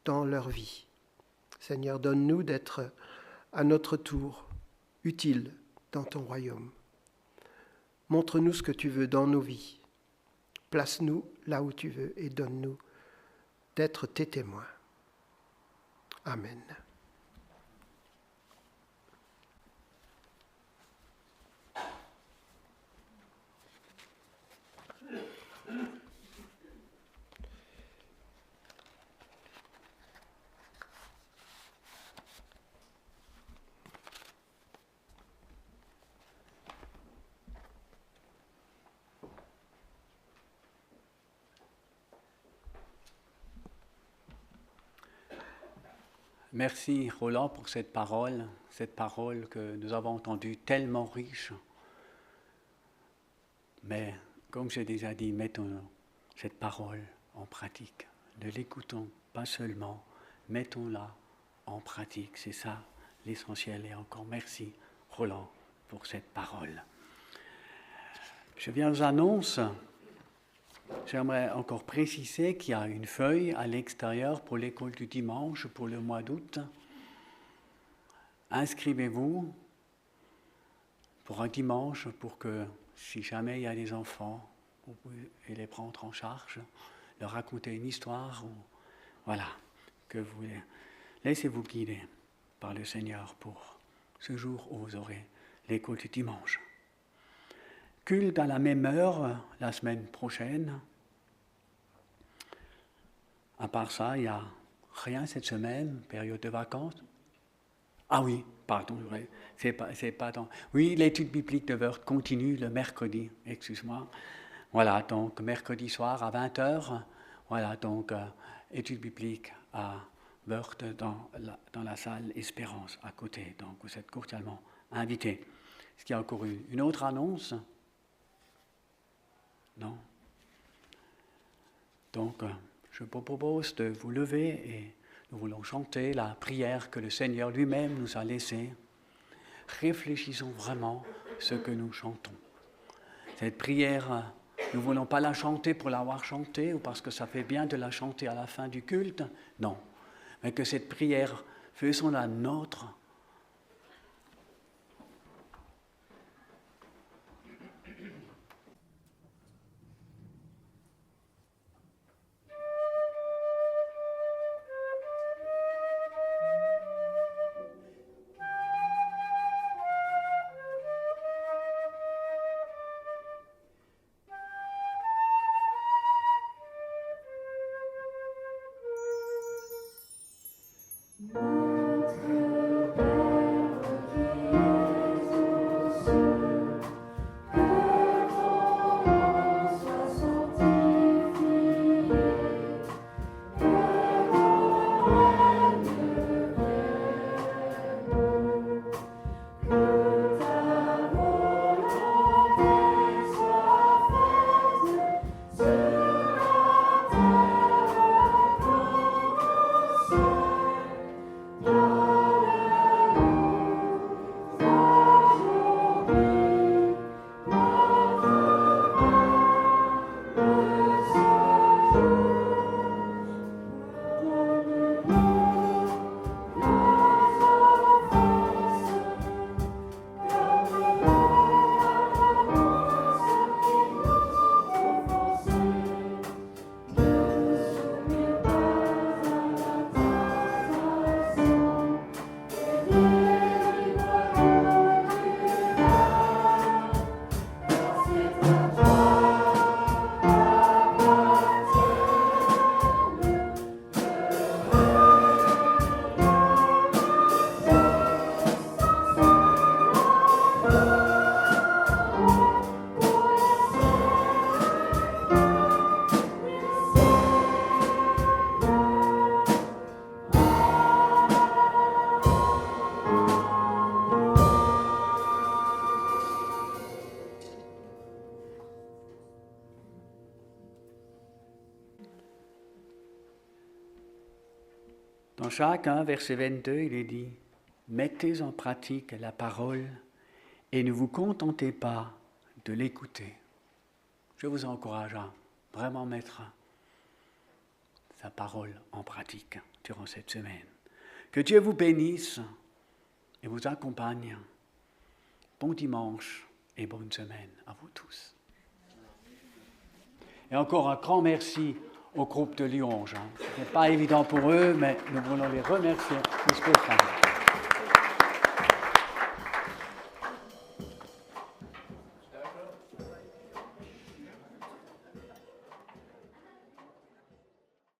dans leur vie. Seigneur, donne-nous d'être à notre tour utiles dans ton royaume. Montre-nous ce que tu veux dans nos vies. Place-nous là où tu veux et donne-nous d'être tes témoins. Amen. Merci Roland pour cette parole que nous avons entendue tellement riche. Mais comme j'ai déjà dit, mettons cette parole en pratique. Ne l'écoutons pas seulement, mettons-la en pratique. C'est ça l'essentiel. Et encore merci Roland pour cette parole. Je viens aux annonces. J'aimerais encore préciser qu'il y a une feuille à l'extérieur pour l'école du dimanche pour le mois d'août. Inscrivez-vous pour un dimanche pour que, si jamais il y a des enfants, vous pouvez les prendre en charge, leur raconter une histoire. Voilà, que vous laissez-vous guider par le Seigneur pour ce jour où vous aurez l'école du dimanche. Culte à la même heure la semaine prochaine. À part ça, il n'y a rien cette semaine, période de vacances. Ah oui, pardon, c'est pas dans... Oui, l'étude biblique de Word continue le mercredi, excuse-moi. Voilà, donc mercredi soir à 20h, voilà, donc étude biblique à Word dans la salle Espérance à côté. Donc vous êtes cordialement invités. Est-ce qu'il y a encore une autre annonce ? Non. Donc, je vous propose de vous lever et nous voulons chanter la prière que le Seigneur lui-même nous a laissée. Réfléchissons vraiment ce que nous chantons. Cette prière, nous ne voulons pas la chanter pour l'avoir chantée ou parce que ça fait bien de la chanter à la fin du culte. Non. Mais que cette prière, faisons-la nôtre. Notre Dans chacun, verset 22, il est dit, mettez en pratique la parole et ne vous contentez pas de l'écouter. Je vous encourage à vraiment mettre sa parole en pratique durant cette semaine. Que Dieu vous bénisse et vous accompagne. Bon dimanche et bonne semaine à vous tous. Et encore un grand merci au groupe de Lyon. Ce n'est pas évident pour eux, mais nous voulons les remercier spécialement.